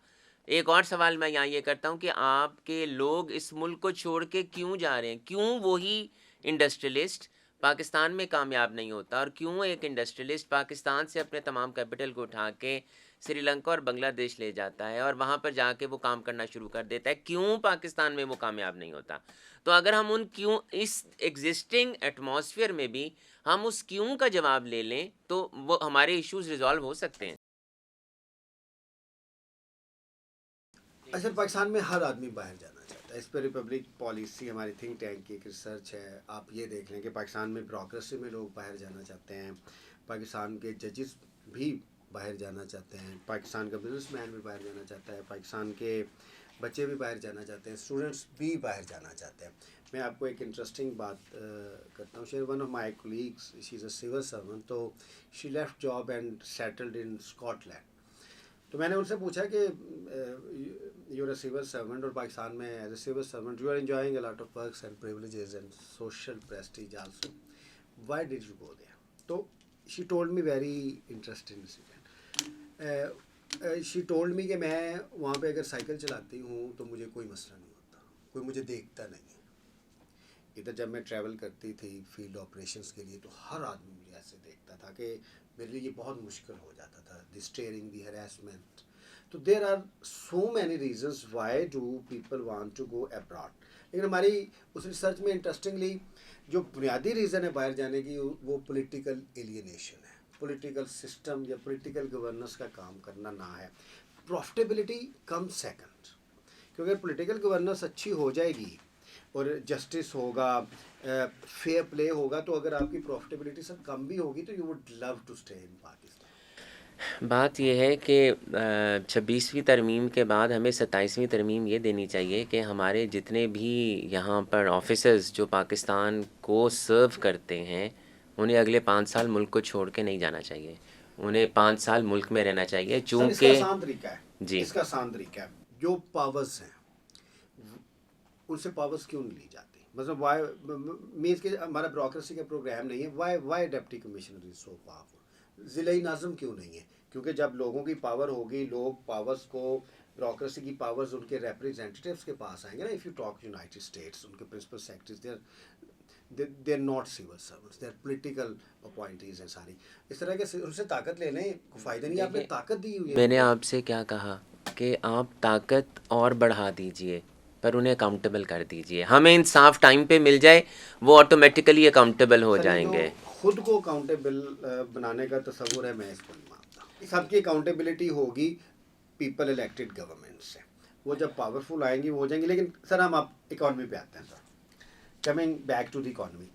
ایک اور سوال میں یہاں یہ کرتا ہوں کہ آپ کے لوگ اس ملک کو چھوڑ کے کیوں جا رہے ہیں, کیوں وہی انڈسٹریلسٹ پاکستان میں کامیاب نہیں ہوتا, اور کیوں ایک انڈسٹریلسٹ پاکستان سے اپنے تمام کیپٹل کو اٹھا کے سری لنکا اور بنگلہ دیش لے جاتا ہے اور وہاں پر جا کے وہ کام کرنا شروع کر دیتا ہے, کیوں پاکستان میں وہ کامیاب نہیں ہوتا. تو اگر ہم ان کیوں اس ایگزسٹنگ ایٹماسفیئر میں بھی ہم اس کیوں کا جواب لے لیں تو وہ ہمارے ایشوز ریزالو ہو سکتے ہیں. اچھا, پاکستان میں ہر آدمی باہر جانا چاہتا ہے. اس پہ ریپبلک پالیسی ہماری تھنک ٹینک کی ایک ریسرچ ہے. آپ یہ دیکھ لیں کہ پاکستان میں بیوروکریسی میں لوگ باہر جانا چاہتے ہیں, پاکستان کے ججز بھی باہر جانا چاہتے ہیں, پاکستان کا بزنس مین بھی باہر جانا چاہتا ہے, پاکستان کے بچے بھی باہر جانا چاہتے ہیں, اسٹوڈنٹس بھی باہر جانا چاہتے ہیں. میں آپ کو ایک انٹرسٹنگ بات کرتا ہوں. One of my colleagues, she is a civil servant, تو she left job and settled in Scotland. تو میں نے ان سے پوچھا کہ you are a civil servant, اور پاکستان میں as a civil servant you are enjoying a lot of perks and privileges and social prestige also, why did you go there. تو she told me very interesting incident. She told me کہ میں وہاں پہ اگر cycle چلاتی ہوں تو مجھے کوئی مسئلہ نہیں ہوتا, کوئی مجھے دیکھتا نہیں ہے. ادھر جب میں ٹریول کرتی تھی فیلڈ آپریشنس کے لیے, تو ہر آدمی مجھے ایسے دیکھتا تھا کہ میرے لیے یہ بہت مشکل ہو جاتا تھا, دی اسٹیئرنگ, دی ہراسمنٹ. تو there are so many reasons why do people want to go abroad. لیکن ہماری اس ریسرچ میں انٹرسٹنگلی جو بنیادی ریزن ہے باہر جانے کی, وہ پولیٹیکل ایلینیشن ہے, پولیٹیکل سسٹم یا پولیٹیکل گورننس کا کام کرنا نہ ہے. پروفٹیبلٹی کم سیکنڈ, کیونکہ پولیٹیکل گورننس اچھی ہو جائے گی اور جسٹس ہوگا, فیئر پلے ہوگا, تو اگر آپ کی پروفٹیبلٹی سر کم بھی ہوگی تو you would love to stay in Pakistan. بات یہ ہے کہ 26ویں ترمیم کے بعد ہمیں 27ویں ترمیم یہ دینی چاہیے کہ ہمارے جتنے بھی یہاں پر آفیسرز جو پاکستان کو سرو کرتے ہیں انہیں اگلے 5 سال ملک کو چھوڑ کے نہیں جانا چاہیے, انہیں 5 سال ملک میں رہنا چاہیے. سر اس کا آسان طریقہ ہے, جی اس کا آسان طریقہ ہے, جو پاورز ہیں ان سے پاورز کیوں نہیں لی جاتی. مطلب وائی مینس کہ ہمارا بیوروکریسی کا پروگرام نہیں ہے, وائی ڈپٹی کمشنر از سو پاورفل, ضلعی ناظم کیوں نہیں ہے. کیونکہ جب لوگوں کی پاور ہوگی, لوگ پاورز کو, بیوروکریسی کی پاورز ان کے ریپریزنٹیٹیوس کے پاس آئیں گے نا. If you talk United States, ان کے principal secretaries, they are not civil servants, they are political appointees ہیں ساری. اس طرح کے ان سے طاقت لے لیں, کوئی فائدہ نہیں. آپ نے طاقت دی ہوئی ہے. میں نے آپ سے کیا کہا کہ آپ طاقت اور بڑھا دیجئے پر انہیں اکاؤنٹیبل کر دیجئے. ہمیں انصاف ٹائم پہ مل جائے, وہ آٹومیٹیکلی اکاؤنٹیبل ہو جائیں گے. خود کو اکاؤنٹیبل بنانے کا تصور ہے, میں اس کو نہیں مانتا. سب کی اکاؤنٹیبلٹی ہوگی پیپل الیکٹڈ گورنمنٹ سے, وہ جب پاورفل آئیں گی وہ ہو جائیں گی. لیکن سر ہم آپ اکانومی پہ آتے ہیں. Sir coming back to the economy,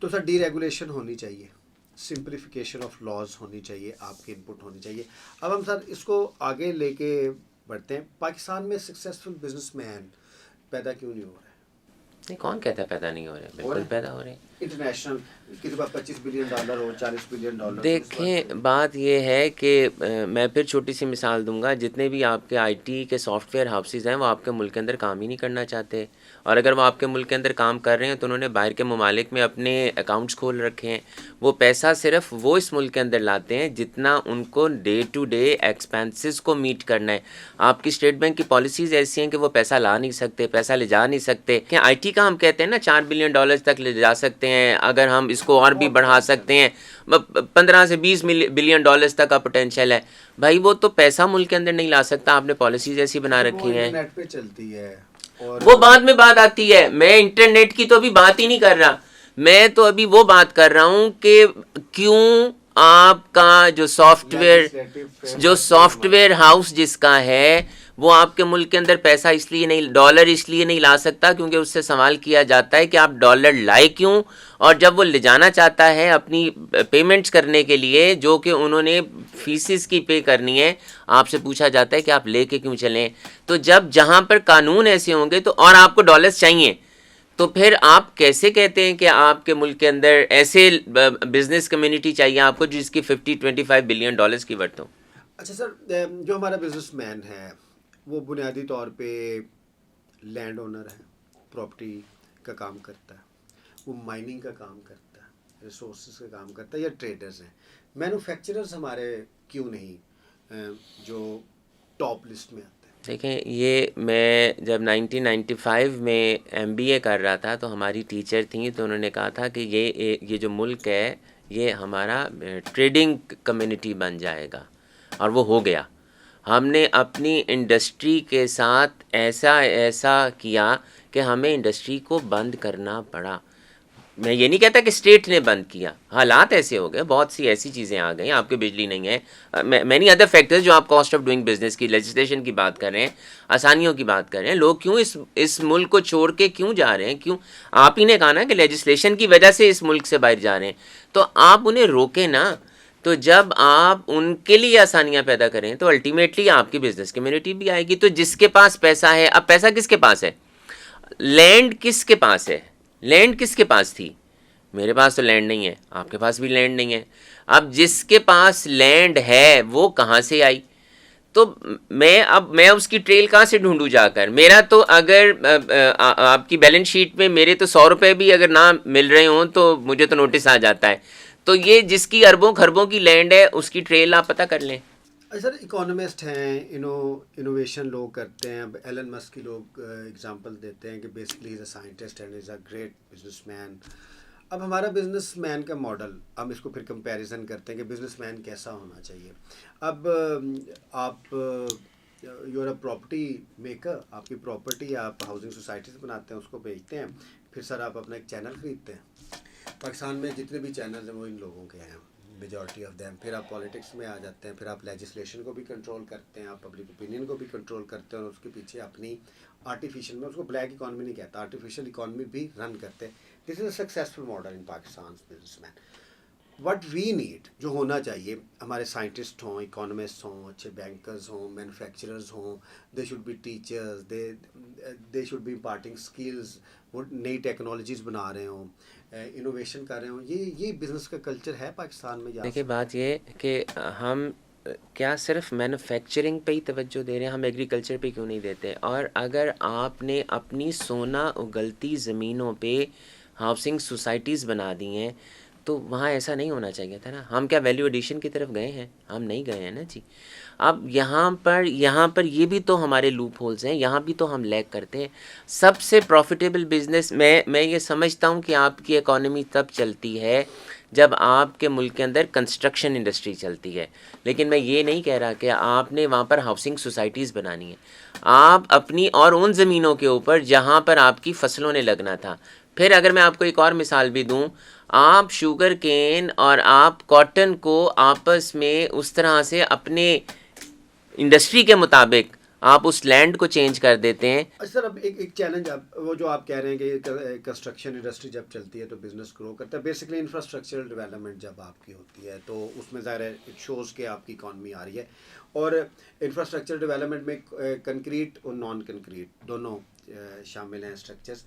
تو سر ڈی ریگولیشن ہونی چاہیے, سمپلیفیکیشن آف لاز ہونی چاہیے, آپ کی انپٹ ہونی چاہیے. اب ہم سر اس کو آگے لے کے بڑھتے ہیں. پاکستان میں سکسیزفل بزنس مین پیدا کیوں نہیں ہو رہے؟ نہیں, کون کہتا ہے پیدا نہیں ہو رہے؟ بالکل پیدا ہو رہے ہیں. انٹرنیشنل کسی کا $25 بلین ہو, $40 بلین. دیکھیں بات یہ ہے کہ میں پھر چھوٹی سی مثال دوں گا. جتنے بھی آپ کے آئی ٹی کے سافٹ ویئر ہاؤسز ہیں وہ آپ کے ملک کے اندر کام ہی نہیں کرنا چاہتے, اور اگر وہ آپ کے ملک کے اندر کام کر رہے ہیں تو انہوں نے باہر کے ممالک میں اپنے اکاؤنٹس کھول رکھے ہیں. وہ پیسہ صرف وہ اس ملک کے اندر لاتے ہیں جتنا ان کو ڈے ٹو ڈے ایکسپینسز کو میٹ کرنا ہے. آپ کی اسٹیٹ بینک کی پالیسیز ایسی ہیں کہ وہ پیسہ لا نہیں سکتے, پیسہ لے جا نہیں سکتے. کہ آئی ٹی کا ہم کہتے ہیں نا $4 بلین تک لے جا سکتے ہیں, اگر ہم اس کو اور بھی بڑھا سکتے ہیں, 15 سے 20 بلین ڈالرز تک کا پوٹینشیل ہے. بھائی وہ تو پیسہ ملک کے اندر نہیں لا سکتا, آپ نے پالیسیز ایسی بنا رکھی ہیں. انٹرنیٹ پہ چلتی ہے, وہ بعد میں بات آتی ہے. میں انٹرنیٹ کی تو ابھی بات ہی نہیں کر رہا, میں تو ابھی وہ بات کر رہا ہوں کہ کیوں آپ کا جو سافٹ ویئر ہاؤس جس کا ہے وہ آپ کے ملک کے اندر پیسہ اس لیے نہیں, ڈالر اس لیے نہیں لا سکتا کیونکہ اس سے سوال کیا جاتا ہے کہ آپ ڈالر لائے کیوں, اور جب وہ لے جانا چاہتا ہے اپنی پیمنٹس کرنے کے لیے جو کہ انہوں نے فیسز کی پے کرنی ہے, آپ سے پوچھا جاتا ہے کہ آپ لے کے کیوں چلیں. تو جب جہاں پر قانون ایسے ہوں گے تو, اور آپ کو ڈالرز چاہیے, تو پھر آپ کیسے کہتے ہیں کہ آپ کے ملک کے اندر ایسے بزنس کمیونٹی چاہیے آپ کو جس کی $25 بلین کی ورتھ ہو. اچھا سر, جو ہمارا بزنس مین ہے وہ بنیادی طور پہ لینڈ اونر ہے, پراپرٹی کا کام کرتا ہے, وہ مائننگ کا کام کرتا ہے, ریسورسز کا کام کرتا ہے, یا ٹریڈرز ہیں. مینوفیکچررز ہمارے کیوں نہیں جو ٹاپ لسٹ میں آتے ہیں؟ دیکھیں, یہ میں جب 1995 میں MBA کر رہا تھا تو ہماری ٹیچر تھیں, تو انہوں نے کہا تھا کہ یہ جو ملک ہے یہ ہمارا ٹریڈنگ کمیونٹی بن جائے گا, اور وہ ہو گیا. ہم نے اپنی انڈسٹری کے ساتھ ایسا کیا کہ ہمیں انڈسٹری کو بند کرنا پڑا. میں یہ نہیں کہتا کہ اسٹیٹ نے بند کیا, حالات ایسے ہو گئے, بہت سی ایسی چیزیں آ گئیں, آپ کے بجلی نہیں ہے, مینی ادر فیکٹرز جو آپ کاسٹ آف ڈوئنگ بزنس کی, لیجسلیشن کی بات کر رہے ہیں, آسانیوں کی بات کر رہے ہیں. لوگ کیوں اس ملک کو چھوڑ کے کیوں جا رہے ہیں؟ کیوں؟ آپ ہی نے کہا نا کہ لیجسلیشن کی وجہ سے اس ملک سے باہر جا رہے ہیں, تو آپ انہیں روکیں نا. تو جب آپ ان کے لیے آسانیاں پیدا کریں تو الٹیمیٹلی آپ کی بزنس کمیونٹی بھی آئے گی. تو جس کے پاس پیسہ ہے, اب پیسہ کس کے پاس ہے؟ لینڈ کس کے پاس ہے؟ لینڈ کس کے پاس تھی؟ میرے پاس تو لینڈ نہیں ہے, آپ کے پاس بھی لینڈ نہیں ہے. اب جس کے پاس لینڈ ہے وہ کہاں سے آئی؟ تو میں اس کی ٹریل کہاں سے ڈھونڈوں جا کر؟ میرا تو اگر آپ کی بیلنس شیٹ میں میرے تو $100 بھی اگر نہ مل رہے ہوں تو مجھے تو نوٹس آ جاتا ہے. تو یہ جس کی اربوں خربوں کی لینڈ ہے اس کی ٹریل آپ پتہ کر لیں. سر اکانومسٹ ہیں, انوویشن لوگ کرتے ہیں. اب ایلن مسک کی لوگ اگزامپل دیتے ہیں کہ basically is a scientist and is a great business man. اب ہمارا بزنس مین کا ماڈل, ہم اس کو پھر کمپیریزن کرتے ہیں کہ بزنس مین کیسا ہونا چاہیے. اب آپ you are a property maker, آپ کی پراپرٹی آپ ہاؤسنگ سوسائٹیز بناتے ہیں, اس کو بیچتے ہیں, پھر سر آپ اپنا ایک چینل خریدتے ہیں. پاکستان میں جتنے بھی چینلز ہیں وہ ان لوگوں کے ہیں, میجورٹی آف دیم. پھر آپ پالیٹکس میں آ جاتے ہیں, پھر آپ لیجسلیشن کو بھی کنٹرول کرتے ہیں, آپ پبلک اوپینین کو بھی کنٹرول کرتے ہیں, اور اس کے پیچھے اپنی آرٹیفیشیل, میں اس کو بلیک اکانومی نہیں کہتا, آرٹیفیشیل اکانومی بھی رن کرتے ہیں. This is a successful model in Pakistan businessman. What we need, جو ہونا چاہیے, ہمارے سائنٹسٹ ہوں, اکانومسٹ ہوں, اچھے بینکرز ہوں, مینوفیکچررز ہوں, they should be teachers, they should be imparting skills, وہ نئی ٹیکنالوجیز بنا رہے ہوں, انوویشن کر رہے ہوں. یہ بزنس کا کلچر ہے پاکستان میں. دیکھیے بات یہ کہ ہم کیا صرف مینوفیکچرنگ پہ ہی توجہ دے رہے ہیں, ہم ایگریکلچر پہ کیوں نہیں دیتے؟ اور اگر آپ نے اپنی سونا اگلتی زمینوں پہ ہاؤسنگ سوسائٹیز بنا دی ہیں تو وہاں ایسا نہیں ہونا چاہیے تھا نا. ہم کیا ویلیو ایڈیشن کی طرف گئے ہیں؟ ہم نہیں گئے ہیں نا جی. اب یہاں پر یہ بھی تو ہمارے لوپ ہولز ہیں, یہاں بھی تو ہم لیگ کرتے ہیں. سب سے پروفیٹیبل بزنس میں یہ سمجھتا ہوں کہ آپ کی اکانومی تب چلتی ہے جب آپ کے ملک کے اندر کنسٹرکشن انڈسٹری چلتی ہے. لیکن میں یہ نہیں کہہ رہا کہ آپ نے وہاں پر ہاؤسنگ سوسائٹیز بنانی ہیں. آپ اپنی اور ان زمینوں کے اوپر جہاں پر آپ کی فصلوں نے لگنا تھا. پھر اگر میں آپ کو ایک اور مثال بھی دوں, آپ شوگر کین اور آپ کاٹن کو آپس میں اس طرح سے اپنے انڈسٹری کے مطابق آپ اس لینڈ کو چینج کر دیتے ہیں. سر اب ایک چیلنج وہ جو آپ کہہ رہے ہیں کہ کنسٹرکشن انڈسٹری جب چلتی ہے تو بزنس گرو کرتا ہے. بیسکلی انفراسٹرکچرل ڈیولپمنٹ جب آپ کی ہوتی ہے تو اس میں ظاہر ہے اٹ شوز کہ آپ کی اکانومی آ رہی ہے. اور انفراسٹرکچر ڈیولپمنٹ میں کنکریٹ اور نان کنکریٹ دونوں شامل ہیں اسٹرکچرس.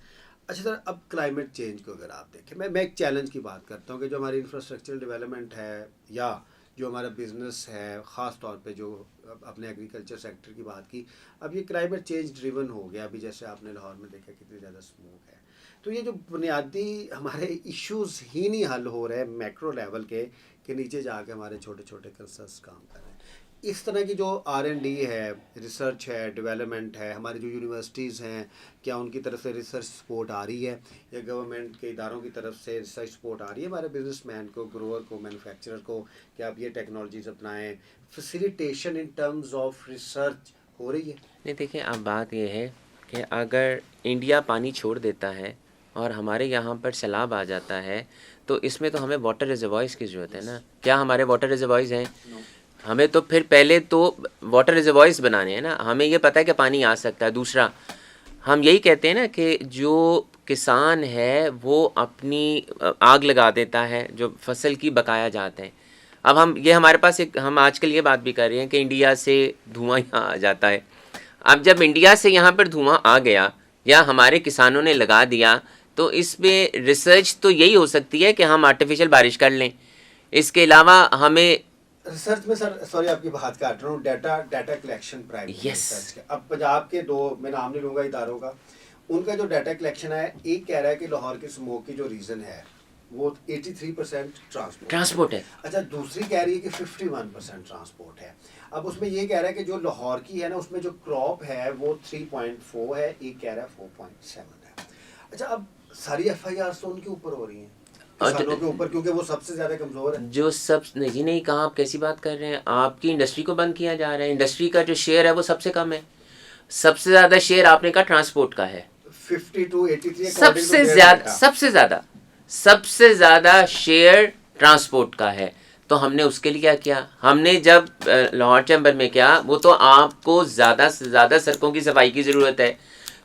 اچھا سر, اب کلائمیٹ چینج کو اگر آپ دیکھیں, میں ایک چیلنج کی بات کرتا ہوں کہ جو ہماری انفراسٹرکچرل ڈیولپمنٹ ہے یا جو ہمارا بزنس ہے, خاص طور پہ جو اپنے ایگریکلچر سیکٹر کی بات کی, اب یہ کلائمیٹ چینج ڈریون ہو گیا. ابھی جیسے آپ نے لاہور میں دیکھا کتنی زیادہ اسموک ہے. تو یہ جو بنیادی ہمارے ایشوز ہی نہیں حل ہو رہے میکرو لیول کے, کہ نیچے جا کے ہمارے چھوٹے چھوٹے کنسرنس کام کر رہے ہیں. اس طرح کی جو R&D ہے, ریسرچ ہے, ڈیولپمنٹ ہے, ہماری جو یونیورسٹیز ہیں, کیا ان کی طرف سے ریسرچ سپورٹ آ رہی ہے یا گورنمنٹ کے اداروں کی طرف سے ریسرچ سپورٹ آ رہی ہے ہمارے بزنس مین کو, گروور کو, مینوفیکچرر کو, کہ آپ یہ ٹیکنالوجیز اپنائیں؟ Facilitation in terms of research ہو رہی ہے؟ نہیں, دیکھیں اب بات یہ ہے کہ اگر انڈیا پانی چھوڑ دیتا ہے اور ہمارے یہاں پر سیلاب آ جاتا ہے تو اس میں تو ہمیں واٹر ریزروائرز کی ضرورت ہے نا. کیا ہمارے واٹر ریزروائرز ہیں؟ ہمیں تو پھر پہلے تو واٹر ریزروائرز بنانے ہیں نا. ہمیں یہ پتہ ہے کہ پانی آ سکتا ہے. دوسرا, ہم یہی کہتے ہیں نا کہ جو کسان ہے وہ اپنی آگ لگا دیتا ہے جو فصل کی بقایا جات ہیں. اب ہمارے پاس ہم آج کل یہ بات بھی کر رہے ہیں کہ انڈیا سے دھواں یہاں آ جاتا ہے. اب جب انڈیا سے یہاں پر دھواں آ گیا یا ہمارے کسانوں نے لگا دیا تو اس میں ریسرچ تو یہی ہو سکتی ہے کہ ہم آرٹیفیشل بارش کر لیں. اس کے علاوہ ہمیں ریسرچ میں سر, سوری آپ کی بات کاٹ رہا ہوں, ڈیٹا کلیکشن پرائمری ریسرچ کا. اب پنجاب کے دو, میں نام نہیں لوں گا اداروں کا, ان کا جو ڈیٹا کلیکشن ہے, ایک کہہ رہا ہے کہ لاہور کی اسموک کی جو ریزن ہے وہ 83% ٹرانسپورٹ ہے. اچھا, دوسری کہہ رہی ہے کہ 51% ٹرانسپورٹ ہے. اب اس میں یہ کہہ رہا ہے کہ جو لاہور کی ہے نا اس میں جو کراپ ہے وہ 3.4 ہے, ایک کہہ رہا ہے 4.7 ہے. اچھا, اب ساری FIRs تو ان کے اوپر ہو رہی ہیں, کسانوں کے اوپر, کیونکہ وہ سب سے زیادہ کمزور ہے. جو نہیں نہیں کہاں, آپ کیسی بات کر رہے ہیں؟ آپ کی انڈسٹری کو بند کیا جا رہا ہے. انڈسٹری کا جو شیئر ہے وہ سب سے کم ہے. سب سے زیادہ شیئر آپ نے کہا ٹرانسپورٹ کا ہے, 50-83. سب سے زیادہ شیئر ٹرانسپورٹ کا ہے. تو ہم نے اس کے لیے کیا, ہم نے جب لاہور چیمبر میں کیا, وہ تو آپ کو زیادہ سے زیادہ سڑکوں کی صفائی کی ضرورت ہے,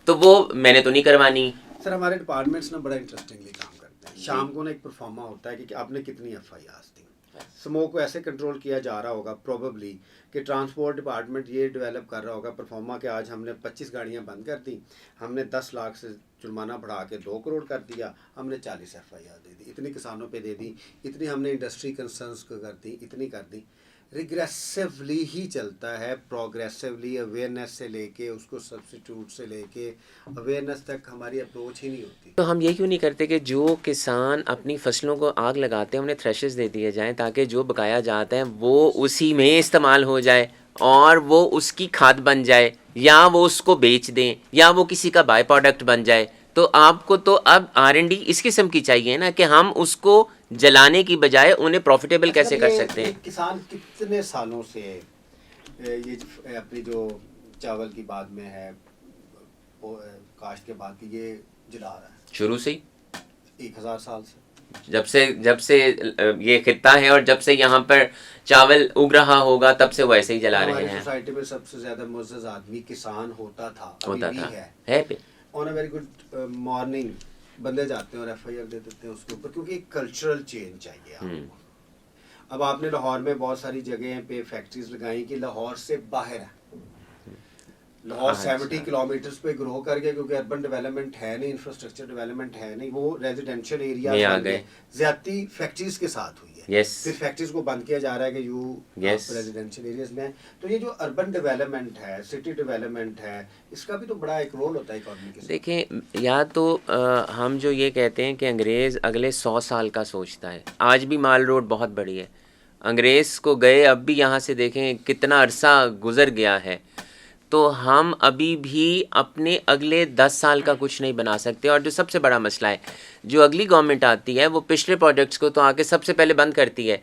تو وہ میں نے تو نہیں کروانی. سر ہمارے ڈپارٹمنٹس نا بڑا انٹرسٹنگلی کام کرتے ہیں. شام کو نا ایک پرفارما ہوتا ہے کہ آپ نے کتنی FIRs دی. اسموک کو ایسے کنٹرول کیا جا رہا ہوگا پروبیبلی کہ ٹرانسپورٹ ڈپارٹمنٹ یہ ڈیولپ کر رہا ہوگا پرفارما کہ آج ہم نے 25 گاڑیاں بند کر دیں, ہم نے 10 لاکھ سے جرمانہ بڑھا کے 2 کروڑ کر دیا, ہم نے 40 FIR دے دی, اتنی کسانوں پہ دے دی, اتنی ہم نے انڈسٹری کنسرنس کو کر دی, اتنی کر دی. ریگریسولی ہی چلتا ہے, پروگریسولی اویئرنیس سے لے کے اس کو سبسٹیٹیوٹ سے لے کے اویئرنیس تک ہماری اپروچ ہی نہیں ہوتی. تو ہم یہ کیوں نہیں کرتے کہ جو کسان اپنی فصلوں کو آگ لگاتے ہیں انہیں تھریشز دے دیے جائیں تاکہ جو بقایا جاتے ہیں وہ اسی میں استعمال ہو جائے اور وہ اس کی کھاد بن جائے, یا وہ اس کو بیچ دیں, یا وہ کسی کا بائی پروڈکٹ بن جائے. تو آپ کو تو اب R&D اس قسم کی چاہیے نا کہ ہم اس کو جلانے کی بجائے انہیں پروفیٹیبل کیسے کر سکتے ہیں. کسان کتنے سالوں سے یہ اپنی جو چاول کی بعد میں ہے کاشت کے بعد کی یہ جلا رہا ہے؟ شروع سے ہی 1000 سال سے, جب سے یہ خطہ ہے اور جب سے یہاں پر چاول اگ رہا ہوگا تب سے وہ ایسے ہی جلا رہے ہیں. ہماری سوسائٹی میں سب سے زیادہ معزز آدمی کسان ہوتا تھا, ہے. آن اے ویری گڈ مارننگ بندے جاتے ہیں اور FIR دے دیتے ہیں اس کے اوپر, کیونکہ ایک کلچرل چینج چاہیے آپ کو. اب آپ نے لاہور میں بہت ساری جگہیں پہ فیکٹریز لگائیں کہ لاہور سے باہر ہے, لاہور 70 اچھا کلومیٹرز پہ گرو کر گیا کیونکہ اربن ڈیولپمنٹ ہے نہیں, انفراسٹرکچر ڈیولپمنٹ ہے نہیں, وہ ریزیڈینشیل میں ایریاز آ بن گئے. گئے, زیادتی فیکٹریز کے ساتھ ہوئی ہے, یس پھر فیکٹریز کو بند کیا جا رہا ہے کہ یس ریزیڈینشیل ایریاز میں ہیں. تو یہ جو اربن ڈیولپمنٹ ہے, سٹی ڈیولپمنٹ ہے, اس کا بھی تو بڑا ایک رول ہوتا ہے اکانومی کے ساتھ. دیکھیں, یا تو ہم جو یہ کہتے ہیں کہ انگریز اگلے 100 سال کا سوچتا ہے, آج بھی مال روڈ بہت بڑی ہے, انگریز کو گئے اب بھی یہاں سے دیکھیں کتنا عرصہ گزر گیا ہے, تو ہم ابھی بھی اپنے اگلے 10 سال کا کچھ نہیں بنا سکتے. اور جو سب سے بڑا مسئلہ ہے, جو اگلی گورنمنٹ آتی ہے وہ پچھلے پروجیکٹس کو تو آ کے سب سے پہلے بند کرتی ہے.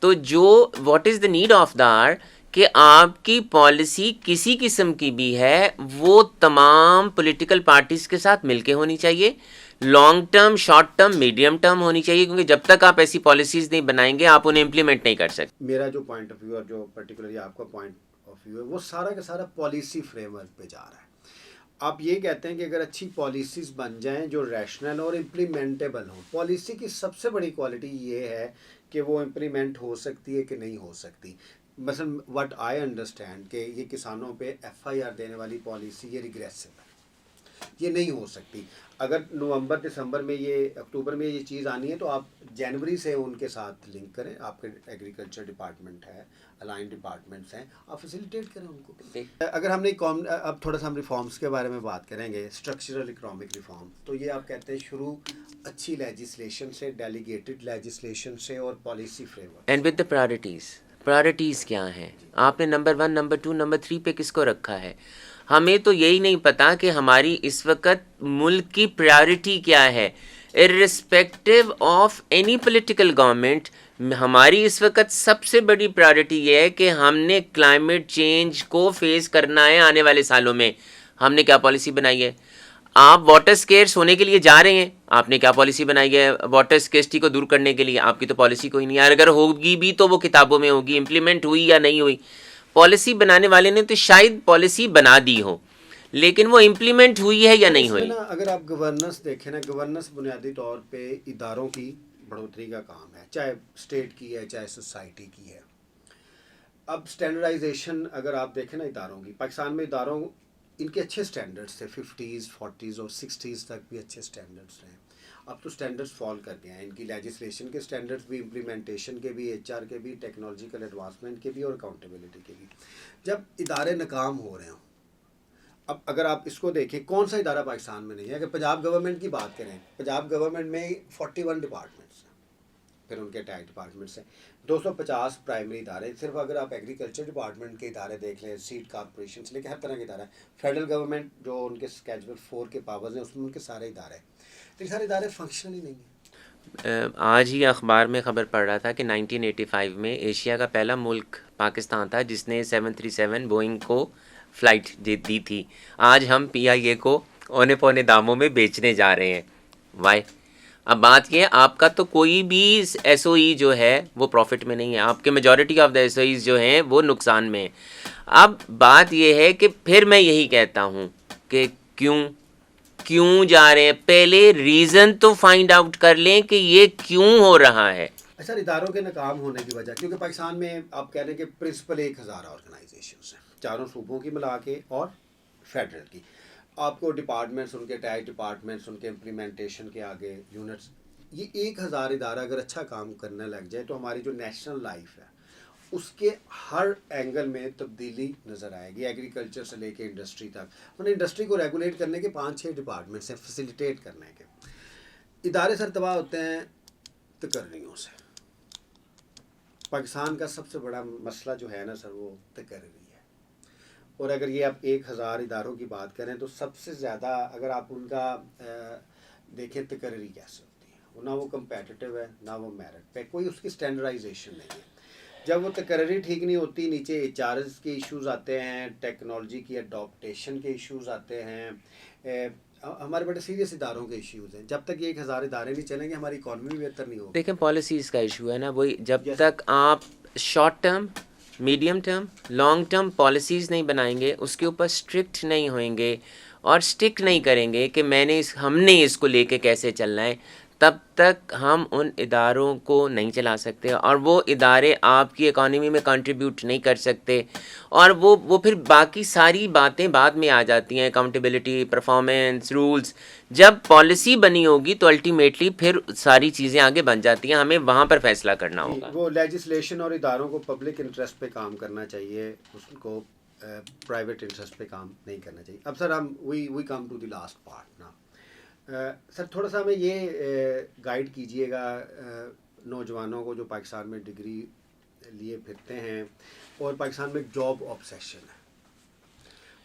تو جو what is the need of the hour کہ آپ کی پالیسی کسی قسم کی بھی ہے وہ تمام پولیٹیکل پارٹیز کے ساتھ مل کے ہونی چاہیے, long term, short term, medium term ہونی چاہیے, کیونکہ جب تک آپ ایسی پالیسیز نہیں بنائیں گے آپ انہیں امپلیمنٹ نہیں کر سکتے. میرا جو پوائنٹ آف ویو اور جو پرٹیکولرلی آپ کا پوائنٹ آف ویو ہے وہ سارا کا سارا پالیسی فریم ورک پہ جا رہا ہے. آپ یہ کہتے ہیں کہ اگر اچھی پالیسیز بن جائیں جو ریشنل اور امپلیمنٹیبل ہوں, پالیسی کی سب سے بڑی کوالٹی یہ ہے کہ وہ امپلیمنٹ ہو سکتی ہے کہ نہیں ہو سکتی. مثلا وٹ آئی انڈرسٹینڈ کہ یہ کسانوں پہ ایف آئی آر دینے والی پالیسی یہ ریگریسو ہے, یہ نہیں ہو سکتی. اگر نومبر دسمبر میں یہ اکتوبر میں یہ چیز آنی ہے تو آپ جنوری سے ان کے ساتھ لنک کریں, آپ کے ایگریکلچر ڈپارٹمنٹ ہے, الائن ڈپارٹمنٹس ہیں, آپ فیسیلیٹیٹ کریں ان کو. اگر ہم نے اب تھوڑا سا ہم ریفارمس کے بارے میں بات کریں گے, اسٹرکچرل اکنامک ریفارم, تو یہ آپ کہتے ہیں شروع اچھی لیجسلیشن سے, ڈیلیگیٹڈ لیجسلیشن سے اور policy frame work. And with the priorities کیا ہیں, آپ نے نمبر 1, نمبر 2, نمبر 3 پہ کس کو رکھا ہے؟ ہمیں تو یہی نہیں پتا کہ ہماری اس وقت ملک کی پرائرٹی کیا ہے. Irrespective of any political government, ہماری اس وقت سب سے بڑی پرائرٹی یہ ہے کہ ہم نے کلائمیٹ چینج کو فیس کرنا ہے آنے والے سالوں میں. ہم نے کیا پالیسی بنائی ہے؟ آپ واٹر سکیئرس ہونے کے لیے جا رہے ہیں, آپ نے کیا پالیسی بنائی ہے واٹر سکیئرسٹی کو دور کرنے کے لیے؟ آپ کی تو پالیسی کوئی نہیں ہے. اگر ہوگی بھی تو وہ کتابوں میں ہوگی, امپلیمنٹ ہوئی یا نہیں ہوئی. پالیسی بنانے والے نے تو شاید پالیسی بنا دی ہو, لیکن وہ امپلیمنٹ ہوئی ہے یا نہیں ہوئی. اگر آپ گورننس دیکھیں نا, گورننس بنیادی طور پہ اداروں کی بڑھوتری کا کام ہے, چاہے اسٹیٹ کی ہے چاہے سوسائٹی کی ہے. اب اسٹینڈرڈائزیشن اگر آپ دیکھیں نا اداروں کی, پاکستان میں اداروں ان کے اچھے اسٹینڈرڈس تھے 50s 40s اور 60s تک بھی اچھے اسٹینڈرڈس رہے. اب تو اسٹینڈرڈس فال کر گئے ہیں, ان کی لیجسلیشن کے اسٹینڈرڈس بھی, امپلیمنٹیشن کے بھی, ایچ آر کے بھی, ٹیکنالوجیکل ایڈوانسمنٹ کے بھی اور اکاؤنٹیبلٹی کے بھی. جب ادارے ناکام ہو رہے ہوں, اب اگر آپ اس کو دیکھیں کون سا ادارہ پاکستان میں نہیں ہے. اگر پنجاب گورنمنٹ کی بات کریں, پنجاب گورنمنٹ میں 41 ڈپارٹمنٹس ہیں, پھر ان کے اٹیچ ڈپارٹمنٹس ہیں, 250 پرائمری ادارے. صرف اگر آپ ایگریکلچر ڈپارٹمنٹ کے ادارے دیکھ لیں, سیڈ کارپوریشن سے لے کے ہر طرح کے ادارے, فیڈرل گورنمنٹ جو ان کے اسکیجول 4 کے پاورز ہیں اس میں ان کے سارے ادارے, تو یہ سارے ادارے فنکشنل ہی نہیں ہیں. آج ہی اخبار میں خبر پڑھ رہا تھا کہ 1985 میں ایشیا کا پہلا ملک پاکستان تھا جس نے 737 بوئنگ کو فلائٹ دی تھی. آج ہم پی آئی اے کو اونے پونے داموں میں بیچنے جا رہے ہیں. وائی؟ اب بات یہ ہے, آپ کا تو کوئی بھی ایس او ای جو ہے وہ پروفٹ میں نہیں ہے, آپ کے majority of the S O as جو ہیں وہ نقصان میں ہیں. اب بات یہ ہے کہ پھر میں یہی کہتا ہوں کہ کیوں جا رہے ہیں, پہلے ریزن تو فائنڈ آؤٹ کر لیں کہ یہ کیوں ہو رہا ہے. اچھا, اداروں کے ناکام ہونے کی وجہ, کیونکہ پاکستان میں آپ کہہ رہے ہیں کہ پرنسپل 1000 آرگنائزیشنس ہیں, چاروں صوبوں کی ملا کے اور فیڈرل کی. آپ کو ڈپارٹمنٹس, ان کے اٹیچ ڈپارٹمنٹس, ان کے امپلیمنٹیشن کے آگے یونٹس, یہ 1000 ادارہ اگر اچھا کام کرنے لگ جائے تو ہماری جو نیشنل لائف ہے اس کے ہر اینگل میں تبدیلی نظر آئے گی, ایگریکلچر سے لے کے انڈسٹری تک. انڈسٹری کو ریگولیٹ کرنے کے 5-6 ڈپارٹمنٹس ہیں, فیسیلیٹیٹ کرنے کے. ادارے سر تباہ ہوتے ہیں تقرریوں سے. پاکستان کا سب سے بڑا مسئلہ جو ہے نا سر, وہ تقرری ہے. اور اگر یہ آپ 1000 اداروں کی بات کریں تو سب سے زیادہ اگر آپ ان کا دیکھیں تقرری کیسے ہوتی ہے, نہ وہ کمپیٹیٹیو ہے نہ وہ میرٹ پہ, کوئی اس کی اسٹینڈرڈائزیشن نہیں ہے. جب وہ تقرری ٹھیک نہیں ہوتی, نیچے ایچ آرز کے ایشوز آتے ہیں, ٹیکنالوجی کی اڈاپٹیشن کے ایشوز آتے ہیں, ہمارے بڑے سیریس اداروں کے ایشوز ہیں. جب تک یہ 1000 ادارے نہیں چلیں گے ہماری اکانومی بہتر نہیں ہوگی. دیکھیں پالیسیز کا ایشو ہے نا, وہی جب تک آپ short term, medium term, long term policies نہیں بنائیں گے, اس کے اوپر اسٹرکٹ نہیں ہوئیں گے اور اسٹک نہیں کریں گے کہ ہم نے اس کو لے کے کیسے چلنا ہے, تب تک ہم ان اداروں کو نہیں چلا سکتے، اور وہ ادارے آپ کی اکانومی میں کنٹریبیوٹ نہیں کر سکتے، اور وہ پھر باقی ساری باتیں بعد میں آ جاتی ہیں، اکاؤنٹیبلٹی، پرفارمنس، رولز. جب پالیسی بنی ہوگی تو الٹیمیٹلی پھر ساری چیزیں آگے بن جاتی ہیں، ہمیں وہاں پر فیصلہ کرنا ہوگا. وہ لیجسلیشن اور اداروں کو پبلک انٹرسٹ پہ کام کرنا چاہیے، اس کو پرائیویٹ انٹرسٹ پہ کام نہیں کرنا چاہیے. اب سر ہم we come to the last part نا. سر تھوڑا سا ہمیں یہ گائیڈ کیجیے گا نوجوانوں کو جو پاکستان میں ڈگری لیے پھرتے ہیں اور پاکستان میں جاب آبسیشن ہے.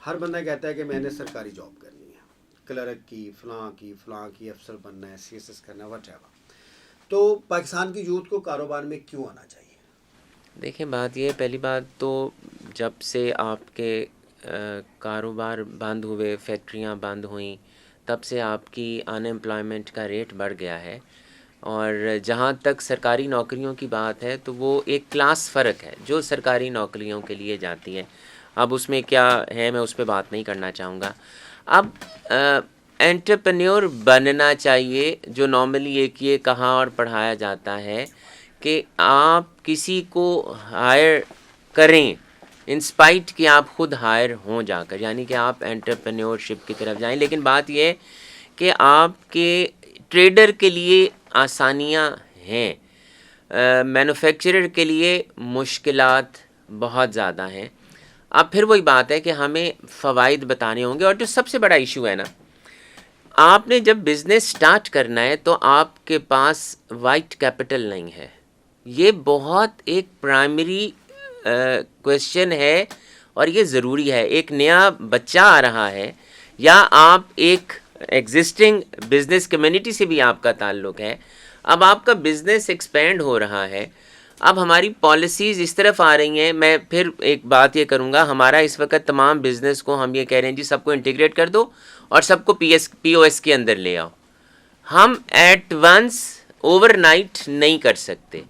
ہر بندہ کہتا ہے کہ میں نے سرکاری جاب کرنی ہے، کلرک کی، فلاں کی افسر بننا ہے، سی ایس ایس کرنا ہے، وٹ ایور. تو پاکستان کی یوتھ کو کاروبار میں کیوں آنا چاہیے؟ دیکھیں، بات یہ ہے، پہلی بات تو جب سے آپ کے کاروبار بند ہوئے، فیکٹریاں بند ہوئیں، تب سے آپ کی ان امپلائمنٹ کا ریٹ بڑھ گیا ہے. اور جہاں تک سرکاری نوکریوں کی بات ہے تو وہ ایک کلاس فرق ہے جو سرکاری نوکریوں کے لیے جاتی ہے. اب اس میں کیا ہے، میں اس پہ بات نہیں کرنا چاہوں گا. اب انٹرپرینیور بننا چاہیے، جو نارملی ایک یہ کہا اور پڑھایا جاتا ہے کہ آپ کسی کو ہائر کریں انسپائٹ کہ آپ خود ہائر ہوں جا کر، یعنی کہ آپ انٹرپرینیورشپ کی طرف جائیں. لیکن بات یہ ہے کہ آپ کے ٹریڈر کے لیے آسانیاں ہیں، مینوفیکچرر کے لیے مشکلات بہت زیادہ ہیں. اب پھر وہی بات ہے کہ ہمیں فوائد بتانے ہوں گے. اور جو سب سے بڑا ایشو ہے نا، آپ نے جب بزنس سٹارٹ کرنا ہے تو آپ کے پاس وائٹ کیپٹل نہیں ہے. یہ بہت ایک پرائمری کویشچن ہے اور یہ ضروری ہے. ایک نیا بچہ آ رہا ہے یا آپ ایک ایگزسٹنگ بزنس کمیونٹی سے بھی آپ کا تعلق ہے، اب آپ کا بزنس ایکسپینڈ ہو رہا ہے، اب ہماری پالیسیز اس طرف آ رہی ہیں. میں پھر ایک بات یہ کروں گا، ہمارا اس وقت تمام بزنس کو ہم یہ کہہ رہے ہیں جی سب کو انٹیگریٹ کر دو اور سب کو پی او ایس کے اندر لے آؤ. ہم ایٹ ونس اوور نائٹ نہیں کر سکتے.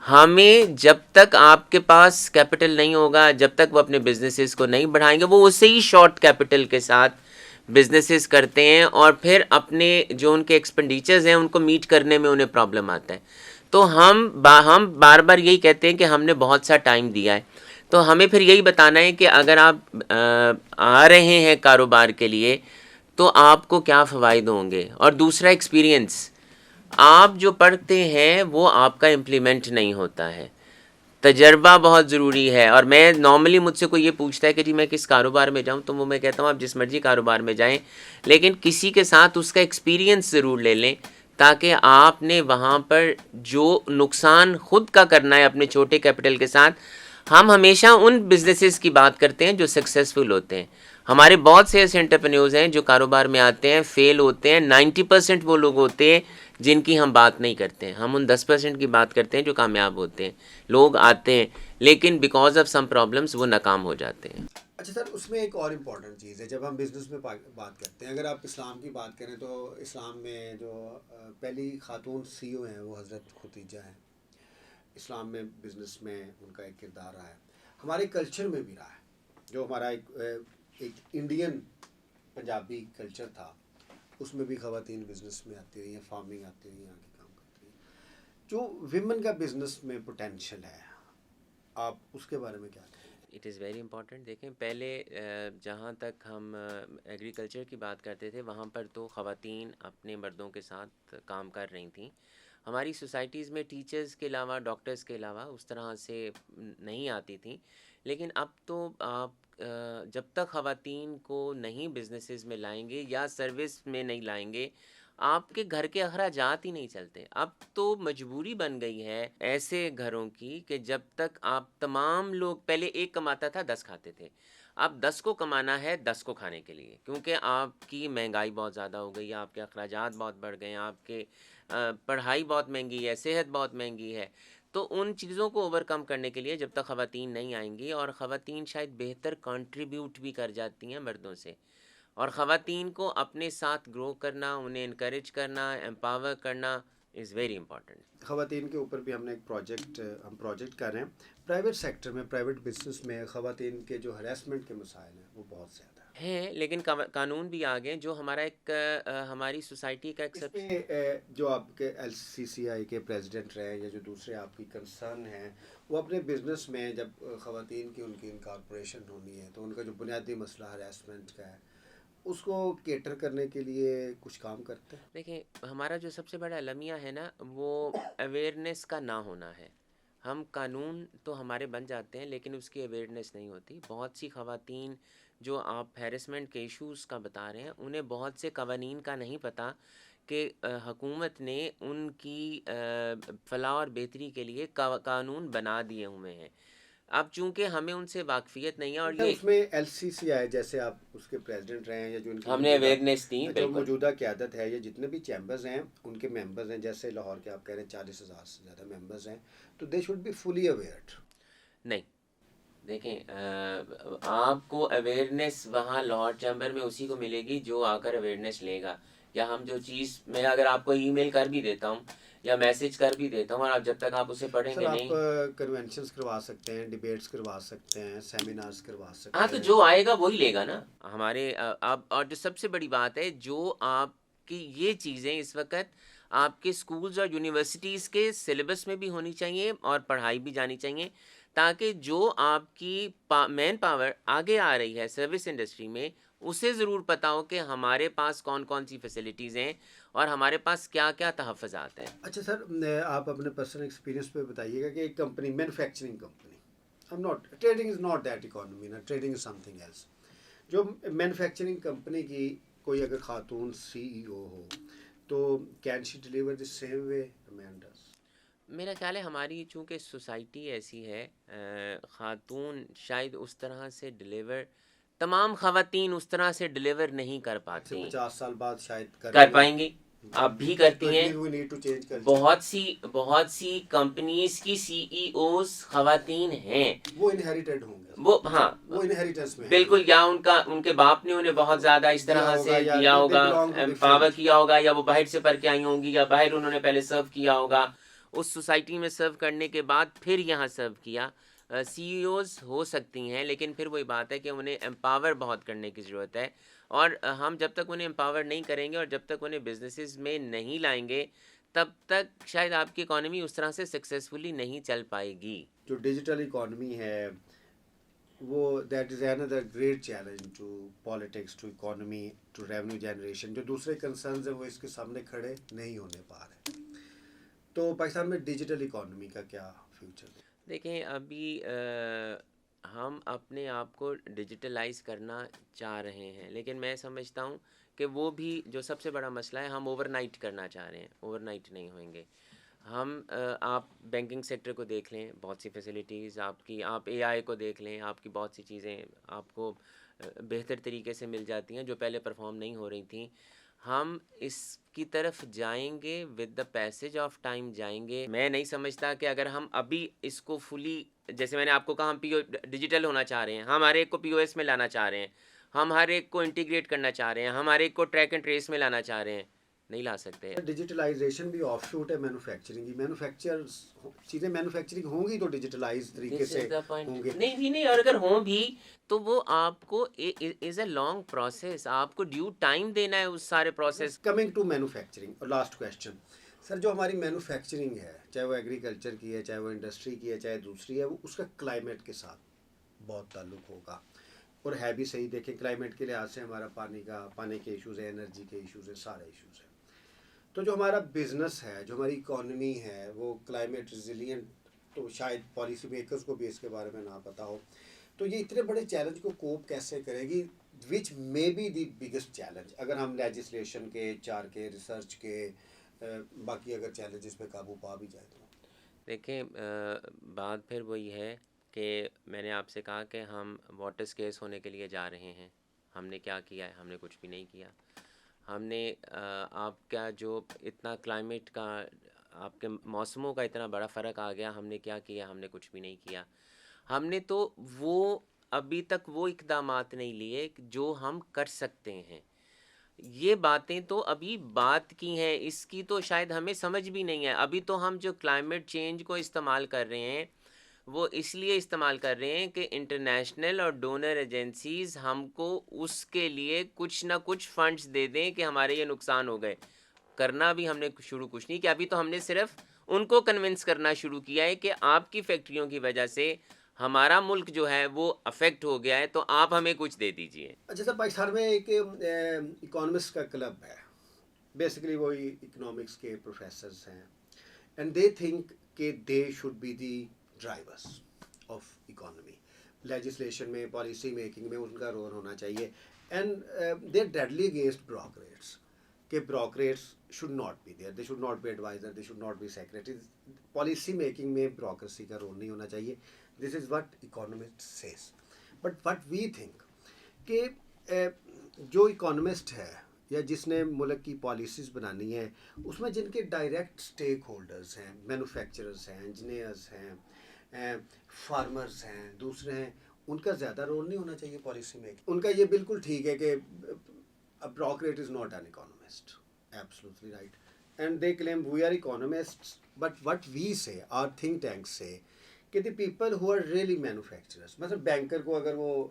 ہمیں جب تک آپ کے پاس کیپٹل نہیں ہوگا، جب تک وہ اپنے بزنسز کو نہیں بڑھائیں گے، وہ اسے ہی شارٹ کیپٹل کے ساتھ بزنسز کرتے ہیں اور پھر اپنے جو ان کے ایکسپینڈیچرز ہیں ان کو میٹ کرنے میں انہیں پرابلم آتا ہے. تو ہم بار بار یہی کہتے ہیں کہ ہم نے بہت سا ٹائم دیا ہے. تو ہمیں پھر یہی بتانا ہے کہ اگر آپ آ رہے ہیں کاروبار کے لیے تو آپ کو کیا فوائد ہوں گے. اور دوسرا ایکسپیرینس، آپ جو پڑھتے ہیں وہ آپ کا امپلیمنٹ نہیں ہوتا ہے. تجربہ بہت ضروری ہے. اور میں نارملی مجھ سے کوئی یہ پوچھتا ہے کہ جی میں کس کاروبار میں جاؤں، تو وہ میں کہتا ہوں آپ جس مرضی کاروبار میں جائیں، لیکن کسی کے ساتھ اس کا ایکسپیرینس ضرور لے لیں، تاکہ آپ نے وہاں پر جو نقصان خود کا کرنا ہے اپنے چھوٹے کیپٹل کے ساتھ. ہم ہمیشہ ان بزنسز کی بات کرتے ہیں جو سکسیزفل ہوتے ہیں. ہمارے بہت سے ایسے انٹرپرینیورز ہیں جو کاروبار میں آتے ہیں، فیل ہوتے ہیں. 90% وہ لوگ ہوتے ہیں جن کی ہم بات نہیں کرتے ہیں. ہم ان 10% کی بات کرتے ہیں جو کامیاب ہوتے ہیں. لوگ آتے ہیں لیکن بیکاز آف سم پرابلمس وہ ناکام ہو جاتے ہیں. اچھا سر، اس میں ایک اور امپورٹنٹ چیز ہے. جب ہم بزنس میں بات کرتے ہیں، اگر آپ اسلام کی بات کریں تو اسلام میں جو پہلی خاتون سی او ہیں وہ حضرت ختیجہ ہیں. اسلام میں بزنس میں ان کا ایک کردار رہا ہے، ہمارے کلچر میں بھی رہا ہے. جو ہمارا ایک انڈین پنجابی کلچر تھا، اس میں بھی خواتین بزنس میں آتی رہی ہیں، فارمنگ آتی رہی ہیں، آگے کام کرتی ہیں. جو ویمن کا بزنس میں پوٹینشیل ہے، آپ اس کے بارے میں کیا کہیں؟ It is very important. دیکھیں، پہلے جہاں تک ہم ایگریکلچر کی بات کرتے تھے وہاں پر تو خواتین اپنے مردوں کے ساتھ کام کر رہی تھیں. ہماری سوسائٹیز میں ٹیچرز کے علاوہ، ڈاکٹرز کے علاوہ اس طرح سے نہیں آتی تھیں. لیکن اب تو آپ جب تک خواتین کو نہیں بزنسز میں لائیں گے یا سروس میں نہیں لائیں گے، آپ کے گھر کے اخراجات ہی نہیں چلتے. اب تو مجبوری بن گئی ہے ایسے گھروں کی کہ جب تک آپ تمام لوگ، پہلے ایک کماتا تھا 10 کھاتے تھے، اب 10 کو کمانا ہے 10 کو کھانے کے لیے، کیونکہ آپ کی مہنگائی بہت زیادہ ہو گئی ہے، آپ کے اخراجات بہت بڑھ گئے ہیں، آپ کے پڑھائی بہت مہنگی ہے، صحت بہت مہنگی ہے. تو ان چیزوں کو اوور کم کرنے کے لیے جب تک خواتین نہیں آئیں گی، اور خواتین شاید بہتر کنٹریبیوٹ بھی کر جاتی ہیں مردوں سے، اور خواتین کو اپنے ساتھ گرو کرنا، انہیں انکریج کرنا، امپاور کرنا از ویری امپورٹنٹ. خواتین کے اوپر بھی ہم نے ایک پروجیکٹ کر رہے ہیں. پرائیویٹ سیکٹر میں، پرائیویٹ بزنس میں خواتین کے جو ہراسمنٹ کے مسائل ہیں وہ بہت زیادہ ہیں لیکن قانون بھی آ گئے جو ہمارا ایک ہماری سوسائٹی کا ایک اس میں جو آپ کے ایل سی سی آئی کے پریزیڈنٹ رہے یا جو دوسرے آپ کی کنسرن ہیں، وہ اپنے بزنس میں جب خواتین کی ان کی انکارپوریشن ہونی ہے تو ان کا جو بنیادی مسئلہ ہراسمنٹ کا ہے اس کو کیٹر کرنے کے لیے کچھ کام کرتے ہیں؟ دیکھیں ہمارا جو سب سے بڑا المیہ ہے نا وہ اویئرنیس کا نہ ہونا ہے. ہم قانون تو ہمارے بن جاتے ہیں لیکن اس کی اویئرنیس نہیں ہوتی. بہت سی خواتین جو آپ ہیرسمنٹ کے ایشوز کا بتا رہے ہیں انہیں بہت سے قوانین کا نہیں پتہ کہ حکومت نے ان کی فلاح اور بہتری کے لیے قانون بنا دیے ہوئے ہیں. اب چونکہ ہمیں ان سے واقفیت نہیں ہے اور سر یہ اس میں ایل سی سی آئی جیسے آپ اس کے پریزیڈنٹ رہے ہیں یا جو ان کی ہم نے اویئرنیس دی. جو بالکل موجودہ قیادت ہے یا جتنے بھی چیمبرز ہیں ان کے ممبرز ہیں، جیسے لاہور کے آپ کہہ رہے ہیں 40,000 سے زیادہ ممبرز ہیں، تو they should be fully aware. نہیں. دیکھیں آپ کو اویئرنیس وہاں لاہور چیمبر میں اسی کو ملے گی جو آ کر اویئرنیس لے گا. یا ہم جو چیز میں اگر آپ کو ای میل کر بھی دیتا ہوں یا میسج کر بھی دیتا ہوں اور آپ جب تک آپ اسے پڑھیں سر گے آپ نہیں. کنونشنز کروا سکتے ہیں، ڈیبیٹس کروا سکتے ہیں، سیمینارز کروا سکتے ہاں ہیں. تو جو آئے گا وہی لے گا نا. ہمارے اور جو سب سے بڑی بات ہے جو آپ کی یہ چیزیں اس وقت آپ کے اسکولز اور یونیورسٹیز کے سلیبس میں بھی ہونی چاہیے اور پڑھائی بھی جانی چاہیے تاکہ جو آپ کی مین پاور آگے آ رہی ہے سروس انڈسٹری میں اسے ضرور پتہ ہو کہ ہمارے پاس کون کون سی فیسلٹیز ہیں اور ہمارے پاس کیا کیا تحفظات ہیں. اچھا سر، آپ اپنے پرسنل ایکسپیرینس پہ بتائیے گا کہ ایک company, manufacturing company, trading is not that economy نا، ٹریڈنگ از سم تھنگ ایلس. جو مینوفیکچرنگ کمپنی کی کوئی اگر خاتون سی ای او ہو تو can she deliver the same way man does? میرا خیال ہے ہماری چونکہ سوسائٹی ایسی ہے خاتون شاید اس طرح سے ڈلیور تمام خواتین اس طرح سے ڈلیور نہیں کر پاتی. 50 سال بعد شاید کر پائیں گی، اب بھی کرتی ہیں. We need to change culture. بہت سی کمپنیز کی سی ای اوز خواتین ہیں. وہ انہیریٹڈ ہوں گے، وہ ہاں وہ انہیریٹنس میں بالکل، یا ان کے باپ نے انہیں بہت زیادہ اس طرح سے دیا ہوگا، امپاور کیا ہوگا، یا وہ باہر سے پڑھ کے آئی ہوں گی یا باہر انہوں نے پہلے سرو کیا ہوگا، اس سوسائٹی میں سرو کرنے کے بعد پھر یہاں سرو کیا. سی ای اوز ہو سکتی ہیں لیکن پھر وہی بات ہے کہ انہیں امپاور بہت کرنے کی ضرورت ہے. اور ہم جب تک انہیں امپاور نہیں کریں گے اور جب تک انہیں بزنسز میں نہیں لائیں گے تب تک شاید آپ کی اکانومی اس طرح سے سکسیزفلی نہیں چل پائے گی. جو ڈیجیٹل اکانومی ہے وہ that is under great challenge to politics, to economy, to revenue generation. جو دوسرے کنسرنز ہیں وہ اس کے سامنے کھڑے نہیں ہونے پا رہے. تو پاکستان میں ڈیجیٹل اکانومی کا کیا فیوچر ہے؟ دیکھیں ابھی ہم اپنے آپ کو ڈیجیٹلائز کرنا چاہ رہے ہیں لیکن میں سمجھتا ہوں کہ وہ بھی جو سب سے بڑا مسئلہ ہے ہم اوور نائٹ کرنا چاہ رہے ہیں. اوور نائٹ نہیں ہوئیں گے ہم. آپ بینکنگ سیکٹر کو دیکھ لیں، بہت سی فیسلٹیز آپ اے آئی کو دیکھ لیں، آپ کی بہت سی چیزیں آپ کو بہتر طریقے سے مل جاتی ہیں جو پہلے پرفارم نہیں ہو رہی تھیں. ہم اس کی طرف جائیں گے، with the passage of time جائیں گے. میں نہیں سمجھتا کہ اگر ہم ابھی اس کو فلی، جیسے میں نے آپ کو کہا ہم ڈیجیٹل ہونا چاہ رہے ہیں، ہم ہر ایک کو پی او ایس میں لانا چاہ رہے ہیں، ہم ہر ایک کو انٹیگریٹ کرنا چاہ رہے ہیں، ہم ہر ایک کو ٹریک اینڈ ٹریس میں لانا چاہ رہے ہیں، نہیں لا سکتے. ڈیجیٹلائزیشن بھی آف شوٹ ہے مینوفیکچرنگ کی. چیزیں مینوفیکچرنگ ہوں گی تو ڈیجیٹلائز طریقے سے ہوں گے. نہیں، اور اگر ہوں بھی تو وہ آپ کو از اے لانگ پروسیس، آپ کو ڈیو ٹائم دینا ہے اس سارے پروسیس. کمنگ ٹو مینوفیکچرنگ، اور لاسٹ کویشچن سر، جو ہماری مینوفیکچرنگ ہے چاہے وہ ایگریکلچر کی ہے، چاہے وہ انڈسٹری کی ہے، چاہے دوسری ہے، وہ اس کا کلائمیٹ کے ساتھ بہت تعلق ہوگا اور ہے بھی صحیح. دیکھیں کلائمیٹ کے لحاظ سے ہمارا پانی کے ایشوز ہیں، انرجی کے ایشوز ہیں، سارے ایشوز ہیں. تو جو ہمارا بزنس ہے، جو ہماری اکانومی ہے، وہ کلائمیٹ ریزیلینٹ، تو شاید پالیسی میکرز کو بھی اس کے بارے میں نہ پتہ ہو. تو یہ اتنے بڑے چیلنج کو کوپ کیسے کرے گی، which may be the biggest challenge, اگر ہم لیجسلیشن کے، HR کے، ریسرچ کے، باقی اگر چیلنجز پہ قابو پا بھی جائے تو؟ دیکھیں بات پھر وہی ہے کہ میں نے آپ سے کہا کہ ہم واٹر سکیس ہونے کے لیے جا رہے ہیں. ہم نے کیا کیا ہے؟ ہم نے کچھ بھی نہیں کیا. ہم نے آپ کا جو اتنا کلائمیٹ کا، آپ کے موسموں کا اتنا بڑا فرق آ گیا، ہم نے کیا کیا؟ ہم نے کچھ بھی نہیں کیا. ہم نے تو وہ ابھی تک وہ اقدامات نہیں لیے جو ہم کر سکتے ہیں. یہ باتیں تو ابھی بات کی ہیں، اس کی تو شاید ہمیں سمجھ بھی نہیں ہے. ابھی تو ہم جو کلائمیٹ چینج کو استعمال کر رہے ہیں وہ اس لیے استعمال کر رہے ہیں کہ انٹرنیشنل اور ڈونر ایجنسیز ہم کو اس کے لیے کچھ نہ کچھ فنڈز دے دیں کہ ہمارے یہ نقصان ہو گئے. کرنا بھی ہم نے شروع کچھ نہیں کیا, ابھی تو ہم نے صرف ان کو کنونس کرنا شروع کیا ہے کہ آپ کی فیکٹریوں کی وجہ سے ہمارا ملک جو ہے وہ افیکٹ ہو گیا ہے, تو آپ ہمیں کچھ دے دیجئے. اچھا سر, پاکستان میں ایک اکانومسٹ کا کلب ہے, بیسیکلی وہی اکنامکس کے پروفیسرز ہیں, اینڈ دے تھنک کہ they should be the drivers of economy. Legislation میں, پالیسی میکنگ میں ان کا رول ہونا چاہیے. And they are deadly against bureaucrats, کہ bureaucrats should not be there, they should not be adviser, they should not be secretary. Policy making میں bureaucracy کا role نہیں ہونا چاہیے. This is what economist says. But what we think کہ جو economist ہے یا جس نے ملک کی پالیسیز بنانی ہے, اس میں جن کے ڈائریکٹ اسٹیک ہولڈرز ہیں, مینوفیکچررز ہیں, انجینئرز ہیں, فارمرز ہیں, دوسرے ہیں, ان کا زیادہ رول نہیں ہونا چاہیے پالیسی میں. ان کا یہ بالکل ٹھیک ہے کہ bureaucrat is not an economist, absolutely right, and they claim we are economist. But what we say, or think tank say, کہ the people who are really manufacturers, مطلب بینکر کو اگر وہ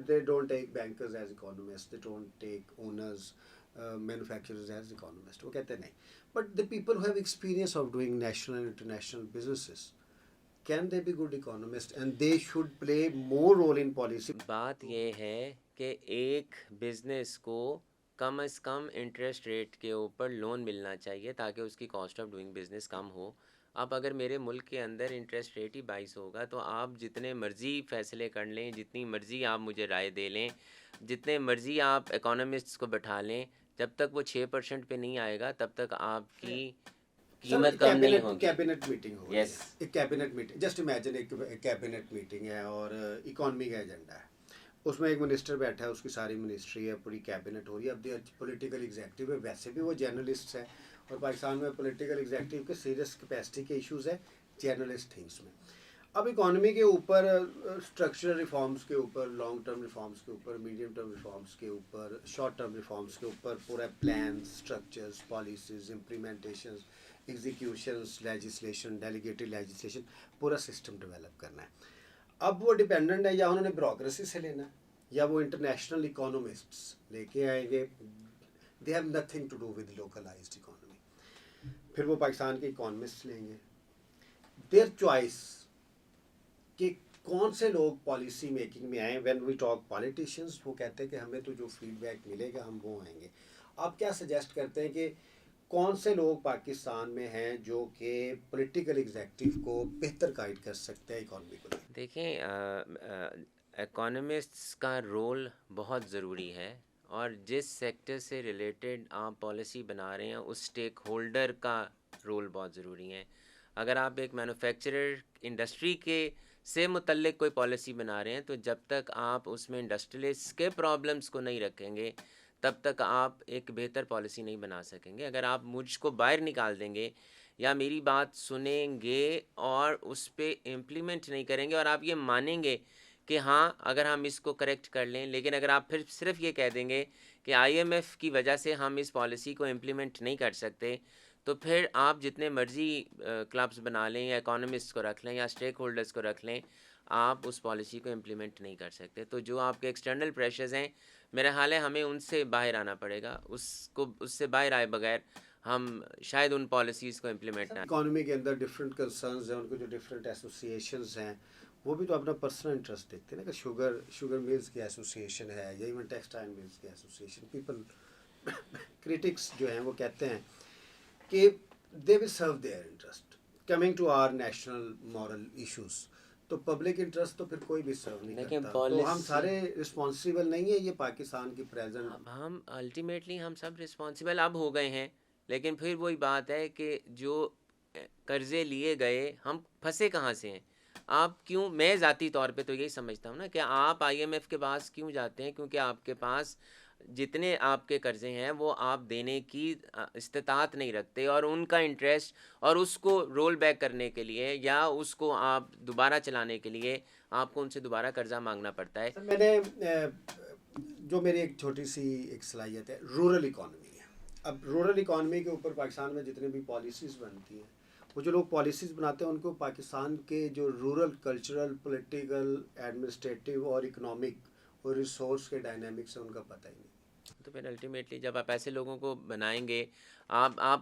they don't take bankers as economist, they don't take owners manufacturers as economist, وہ کہتے ہیں نہیں. But the people who have experience of doing national and international businesses, can they be good economist, and they should play more role in policy. بات یہ ہے کہ ایک business کو کم از کم انٹرسٹ ریٹ کے اوپر لون ملنا چاہیے تاکہ اس کی کاسٹ آف ڈوئنگ بزنس کم ہو. اب اگر میرے ملک کے اندر انٹرسٹ ریٹ ہی 22 ہوگا تو آپ جتنے مرضی فیصلے کر لیں, جتنی مرضی آپ مجھے رائے دے لیں, جتنے مرضی آپ اکانومسٹس کو بٹھا لیں, جب تک وہ 6% پہ نہیں آئے گا تب تک آپ کی قیمت کم نہیں ہوگی. کیبنٹ میٹنگ ہو رہی ہے, یس, ایک کیبنٹ میٹنگ, جسٹ امیجن ایک کیبنٹ میٹنگ ہے اور اکانومی کا ایجنڈا ہے, اس میں ایک منسٹر بیٹھا ہے, اس کی ساری منسٹری ہے, پوری کیبنٹ ہو رہی ہے. اب پولیٹیکل ایگزیکٹو ہے, ویسے بھی وہ جرنلسٹ ہے, اور پاکستان میں پولیٹیکل ایگزیکٹو کے سیریس کیپیسٹی کے ایشوز ہیں جرنلسٹ تھنگس میں. اب اکانومی کے اوپر, اسٹرکچرل ریفارمس کے اوپر, لانگ ٹرم ریفارمس کے اوپر, میڈیم ٹرم ریفارمس کے اوپر, شارٹ ٹرم ریفارمس کے اوپر پورا plans, structures, policies, implementations, executions, legislation, delegated legislation, پورا سسٹم ڈیولپ کرنا ہے. اب وہ ڈپینڈنٹ ہے, یا انہوں نے بیوروکریسی سے لینا ہے, یا وہ انٹرنیشنل اکانومسٹس لے کے آئیں گے. They have nothing to do with localised economy. پھر وہ پاکستان کے اکانومسٹ لیں گے. دیئر چوائس کہ کون سے لوگ پالیسی میکنگ میں آئیں. وین وی ٹاک پالیٹیشینس, وہ کہتے ہیں کہ ہمیں تو جو فیڈ بیک ملے گا ہم وہ آئیں گے. آپ کیا سجیسٹ کرتے ہیں کہ کون سے لوگ پاکستان میں ہیں جو کہ پولیٹیکل ایگزیکٹو کو بہتر گائیڈ کر سکتے ہیں اکانومی کو؟ دیکھیں اکانومسٹس کا رول بہت ضروری ہے, اور جس سیکٹر سے ریلیٹڈ آپ پالیسی بنا رہے ہیں اس اسٹیک ہولڈر کا رول بہت ضروری ہے. اگر آپ ایک مینوفیکچرر انڈسٹری کے سے متعلق کوئی پالیسی بنا رہے ہیں تو جب تک آپ اس میں انڈسٹریلسٹ کے پرابلمس کو نہیں رکھیں گے تب تک آپ ایک بہتر پالیسی نہیں بنا سکیں گے. اگر آپ مجھ کو باہر نکال دیں گے یا میری بات سنیں گے اور اس پہ امپلیمنٹ نہیں کریں گے, اور آپ یہ مانیں گے کہ ہاں اگر ہم اس کو کریکٹ کر لیں, لیکن اگر آپ پھر صرف یہ کہہ دیں گے کہ آئی ایم ایف کی وجہ سے ہم اس پالیسی کو امپلیمنٹ نہیں کر سکتے, تو پھر آپ جتنے مرضی کلبس بنا لیں یا اکانومسٹ کو رکھ لیں یا اسٹیک ہولڈرس کو رکھ لیں, آپ اس پالیسی کو امپلیمنٹ نہیں کر سکتے. تو جو آپ کے ایکسٹرنل پریشرز ہیں, میرا حال ہے ہمیں ان سے باہر آنا پڑے گا. اس سے باہر آئے بغیر ہم شاید ان پالیسیز کو امپلیمنٹ نہ. اکانومی کے اندر ڈفرینٹ کنسرنز ہیں, ان کو جو ڈفرینٹ ایسوسیشنز ہیں وہ بھی تو اپنا پرسنل انٹرسٹ دیکھتے ہیں نا, کہ شوگر ملز کی ایسوسیشن ہے, یا ایون ٹیکسٹائل ملز کی ایسوسیشن. پیپل کریٹکس جو ہیں وہ کہتے ہیں کہ they will serve their interest coming to our national moral issues. تو پبلک انٹرسٹ تو پھر کوئی بھی سرو نہیں کرتا. تو ہم سارے رسپانسیبل نہیں ہیں, یہ پاکستان کی پریزنٹ. اب ہم الٹیمیٹلی ہم سب رسپانسیبل اب ہو گئے ہیں, لیکن پھر وہی بات ہے کہ جو قرضے لیے گئے ہم پھنسے کہاں سے ہیں. آپ کیوں, میں ذاتی طور پہ تو یہی سمجھتا ہوں نا کہ آپ آئی ایم ایف کے پاس کیوں جاتے ہیں, کیونکہ آپ کے پاس جتنے آپ کے قرضے ہیں وہ آپ دینے کی استطاعت نہیں رکھتے, اور ان کا انٹرسٹ اور اس کو رول بیک کرنے کے لیے یا اس کو آپ دوبارہ چلانے کے لیے آپ کو ان سے دوبارہ قرضہ مانگنا پڑتا ہے. میں نے جو میری ایک چھوٹی سی ایک صلاحیت ہے, رورل اکانومی ہے. اب رورل اکانومی کے اوپر پاکستان میں جتنے بھی پالیسیز بنتی ہیں وہ جو لوگ پالیسیز بناتے ہیں ان کو پاکستان کے جو رورل کلچرل پولیٹیکل ایڈمنسٹریٹو اور اکنامک اور ریسورس کے ڈائنامکس ہیں ان کا پتہ ہی نہیں. تو پھر الٹیمیٹلی جب آپ ایسے لوگوں کو بنائیں گے، آپ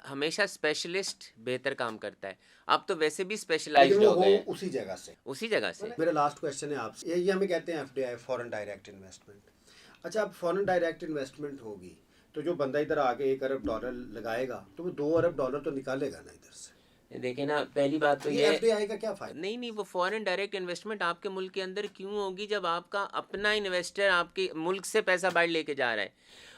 ہمیشہ اسپیشلسٹ بہتر کام کرتا ہے. آپ تو ویسے بھی لیکن اسپیشلائزڈ وہ ہو گئے ہیں اسی جگہ سے. اسی جگہ سے. میرا لاسٹ کویشچن ہے آپ سے، یہ ہمیں کہتے ہیں F D I foreign direct investment. اچھا اب فورن ڈائریکٹ انویسٹمنٹ ہوگی تو جو بندہ ادھر آگے $1 ارب لگائے گا تو وہ $2 ارب تو نکالے گا نا ادھر سے. دیکھیں نا، پہلی بات تو یہ یہ ایف ڈی آئی کا کیا فائدہ؟ نہیں وہ فورن ڈائریکٹ انویسٹمنٹ آپ کے ملک کے اندر کیوں ہوگی جب آپ کا اپنا انویسٹر آپ کے ملک سے پیسہ باہر لے کے جا رہا ہے،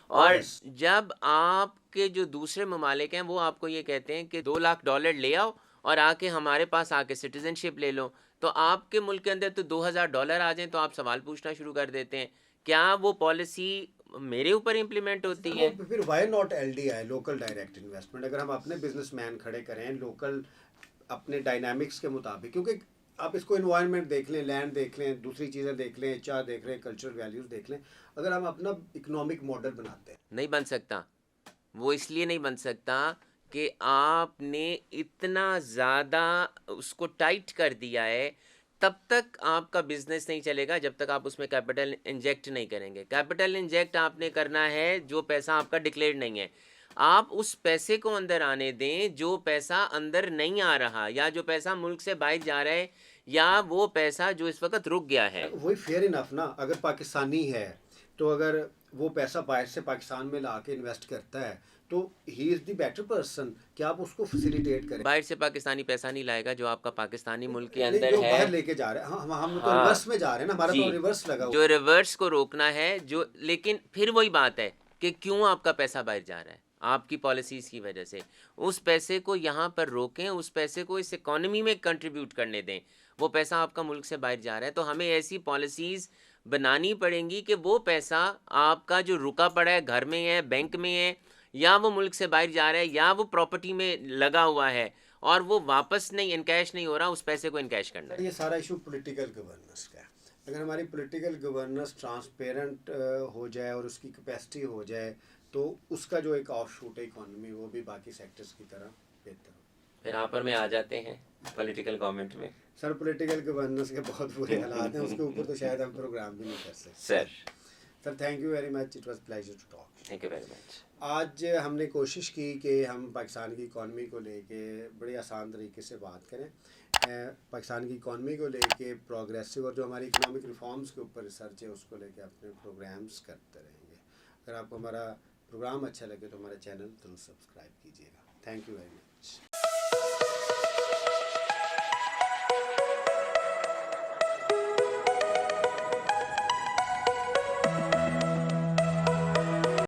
اور Yes. جب آپ کے جو دوسرے ممالک ہیں وہ آپ کو یہ کہتے ہیں کہ $2 لے آؤ اور آ کے ہمارے پاس آ کے سٹیزن شپ لے لو، تو آپ کے ملک کے اندر تو $2000 آ جائیں تو آپ سوال پوچھنا شروع کر دیتے ہیں کیا وہ پالیسی میرے اوپر امپلیمنٹ ہوتی ہے؟ پھر why not L D I local direct investment? اگر ہم اپنے بزنس مین کھڑے کریں لوکل اپنے ڈائنامکس کے مطابق، کیونکہ آپ اس کو انوائرمنٹ دیکھ لیں، لینڈ دیکھ لیں، دوسری چیزیں دیکھ لیں، چاہ دیکھ لیں، کلچرل ویلیوز دیکھ لیں، اگر ہم اپنا اکنامک ماڈل بناتے ہیں. نہیں بن سکتا. وہ اس لیے نہیں بن سکتا کہ آپ نے اتنا زیادہ اس کو ٹائٹ کر دیا ہے. تب تک آپ کا بزنس نہیں چلے گا جب تک آپ اس میں کیپٹل انجیکٹ نہیں کریں گے. کیپٹل انجیکٹ آپ نے کرنا ہے جو پیسہ آپ کا ڈکلیئرڈ نہیں ہے. آپ اس پیسے کو اندر آنے دیں جو پیسہ اندر نہیں آ رہا، یا جو پیسہ ملک سے باہر جا رہا ہے، یا وہ پیسہ جو اس وقت رک گیا ہے. وہی فیئر انف نا. اگر پاکستانی ہے تو اگر وہ پیسہ باہر سے پاکستان میں لا کے انویسٹ کرتا ہے تو ہی از دی بیٹر پرسن کہ آپ اس کو فیسیلیٹیٹ کریں. باہر سے پاکستانی پیسہ نہیں لائے گا جو آپ کا پاکستانی ملک کے نہیں، اندر جو ہے. باہر لے کے جا رہے ہیں ہم تو ہاں ریورس میں جا رہے ہیں نا، ہمارا تو جی، ریورس لگا ہوا. جو ریورس کو روکنا ہے جو، لیکن پھر وہی بات ہے کہ کیوں آپ کا پیسہ باہر جا رہا ہے؟ آپ کی پالیسیز کی وجہ سے. اس پیسے کو یہاں پر روکیں، اس پیسے کو اس اکانومی میں کنٹریبیوٹ کرنے دیں. وہ پیسہ آپ کا ملک سے باہر جا رہا ہے تو ہمیں ایسی پالیسیز بنانی پڑیں گی کہ وہ پیسہ آپ کا جو رکا پڑا ہے گھر میں ہے، بینک میں ہے، یا وہ ملک سے باہر جا رہا ہے، یا وہ پراپرٹی میں لگا ہوا ہے اور وہ واپس نہیں انکیش نہیں ہو رہا، اس پیسے کو انکیش کرنا ہے. یہ سارا ایشو پولیٹیکل گورننس کا ہے. اگر ہماری پولیٹیکل گورننس ٹرانسپیرنٹ ہو جائے اور اس کی کیپیسٹی ہو جائے تو اس کا جو ایک آف شوٹ ہے اکانومی وہ بھی باقی سیکٹرز کی طرح بہتر ہو. پھر آپ پر میں آ جاتے ہیں پولیٹیکل گورنمنٹ میں. سر پولیٹیکل گورننس کے بہت برے حالات ہیں، اس کے اوپر تو شاید ہم پروگرام بھی نہیں کر سکتے. Sir thank you very much, it was pleasure to talk. Thank you very much. آج ہم نے کوشش کی کہ ہم پاکستان کی اکانومی کو لے کے بڑے آسان طریقے سے بات کریں. پاکستان کی اکانومی کو لے کے پروگریسو اور جو ہماری اکنامک ریفارمز کے اوپر ریسرچ ہے اس کو لے کے اپنے پروگرامز کرتے رہیں گے. اگر آپ کو ہمارا پروگرام اچھا لگے تو ہمارا چینل ضرور سبسکرائب کیجیے گا. Thank you very much.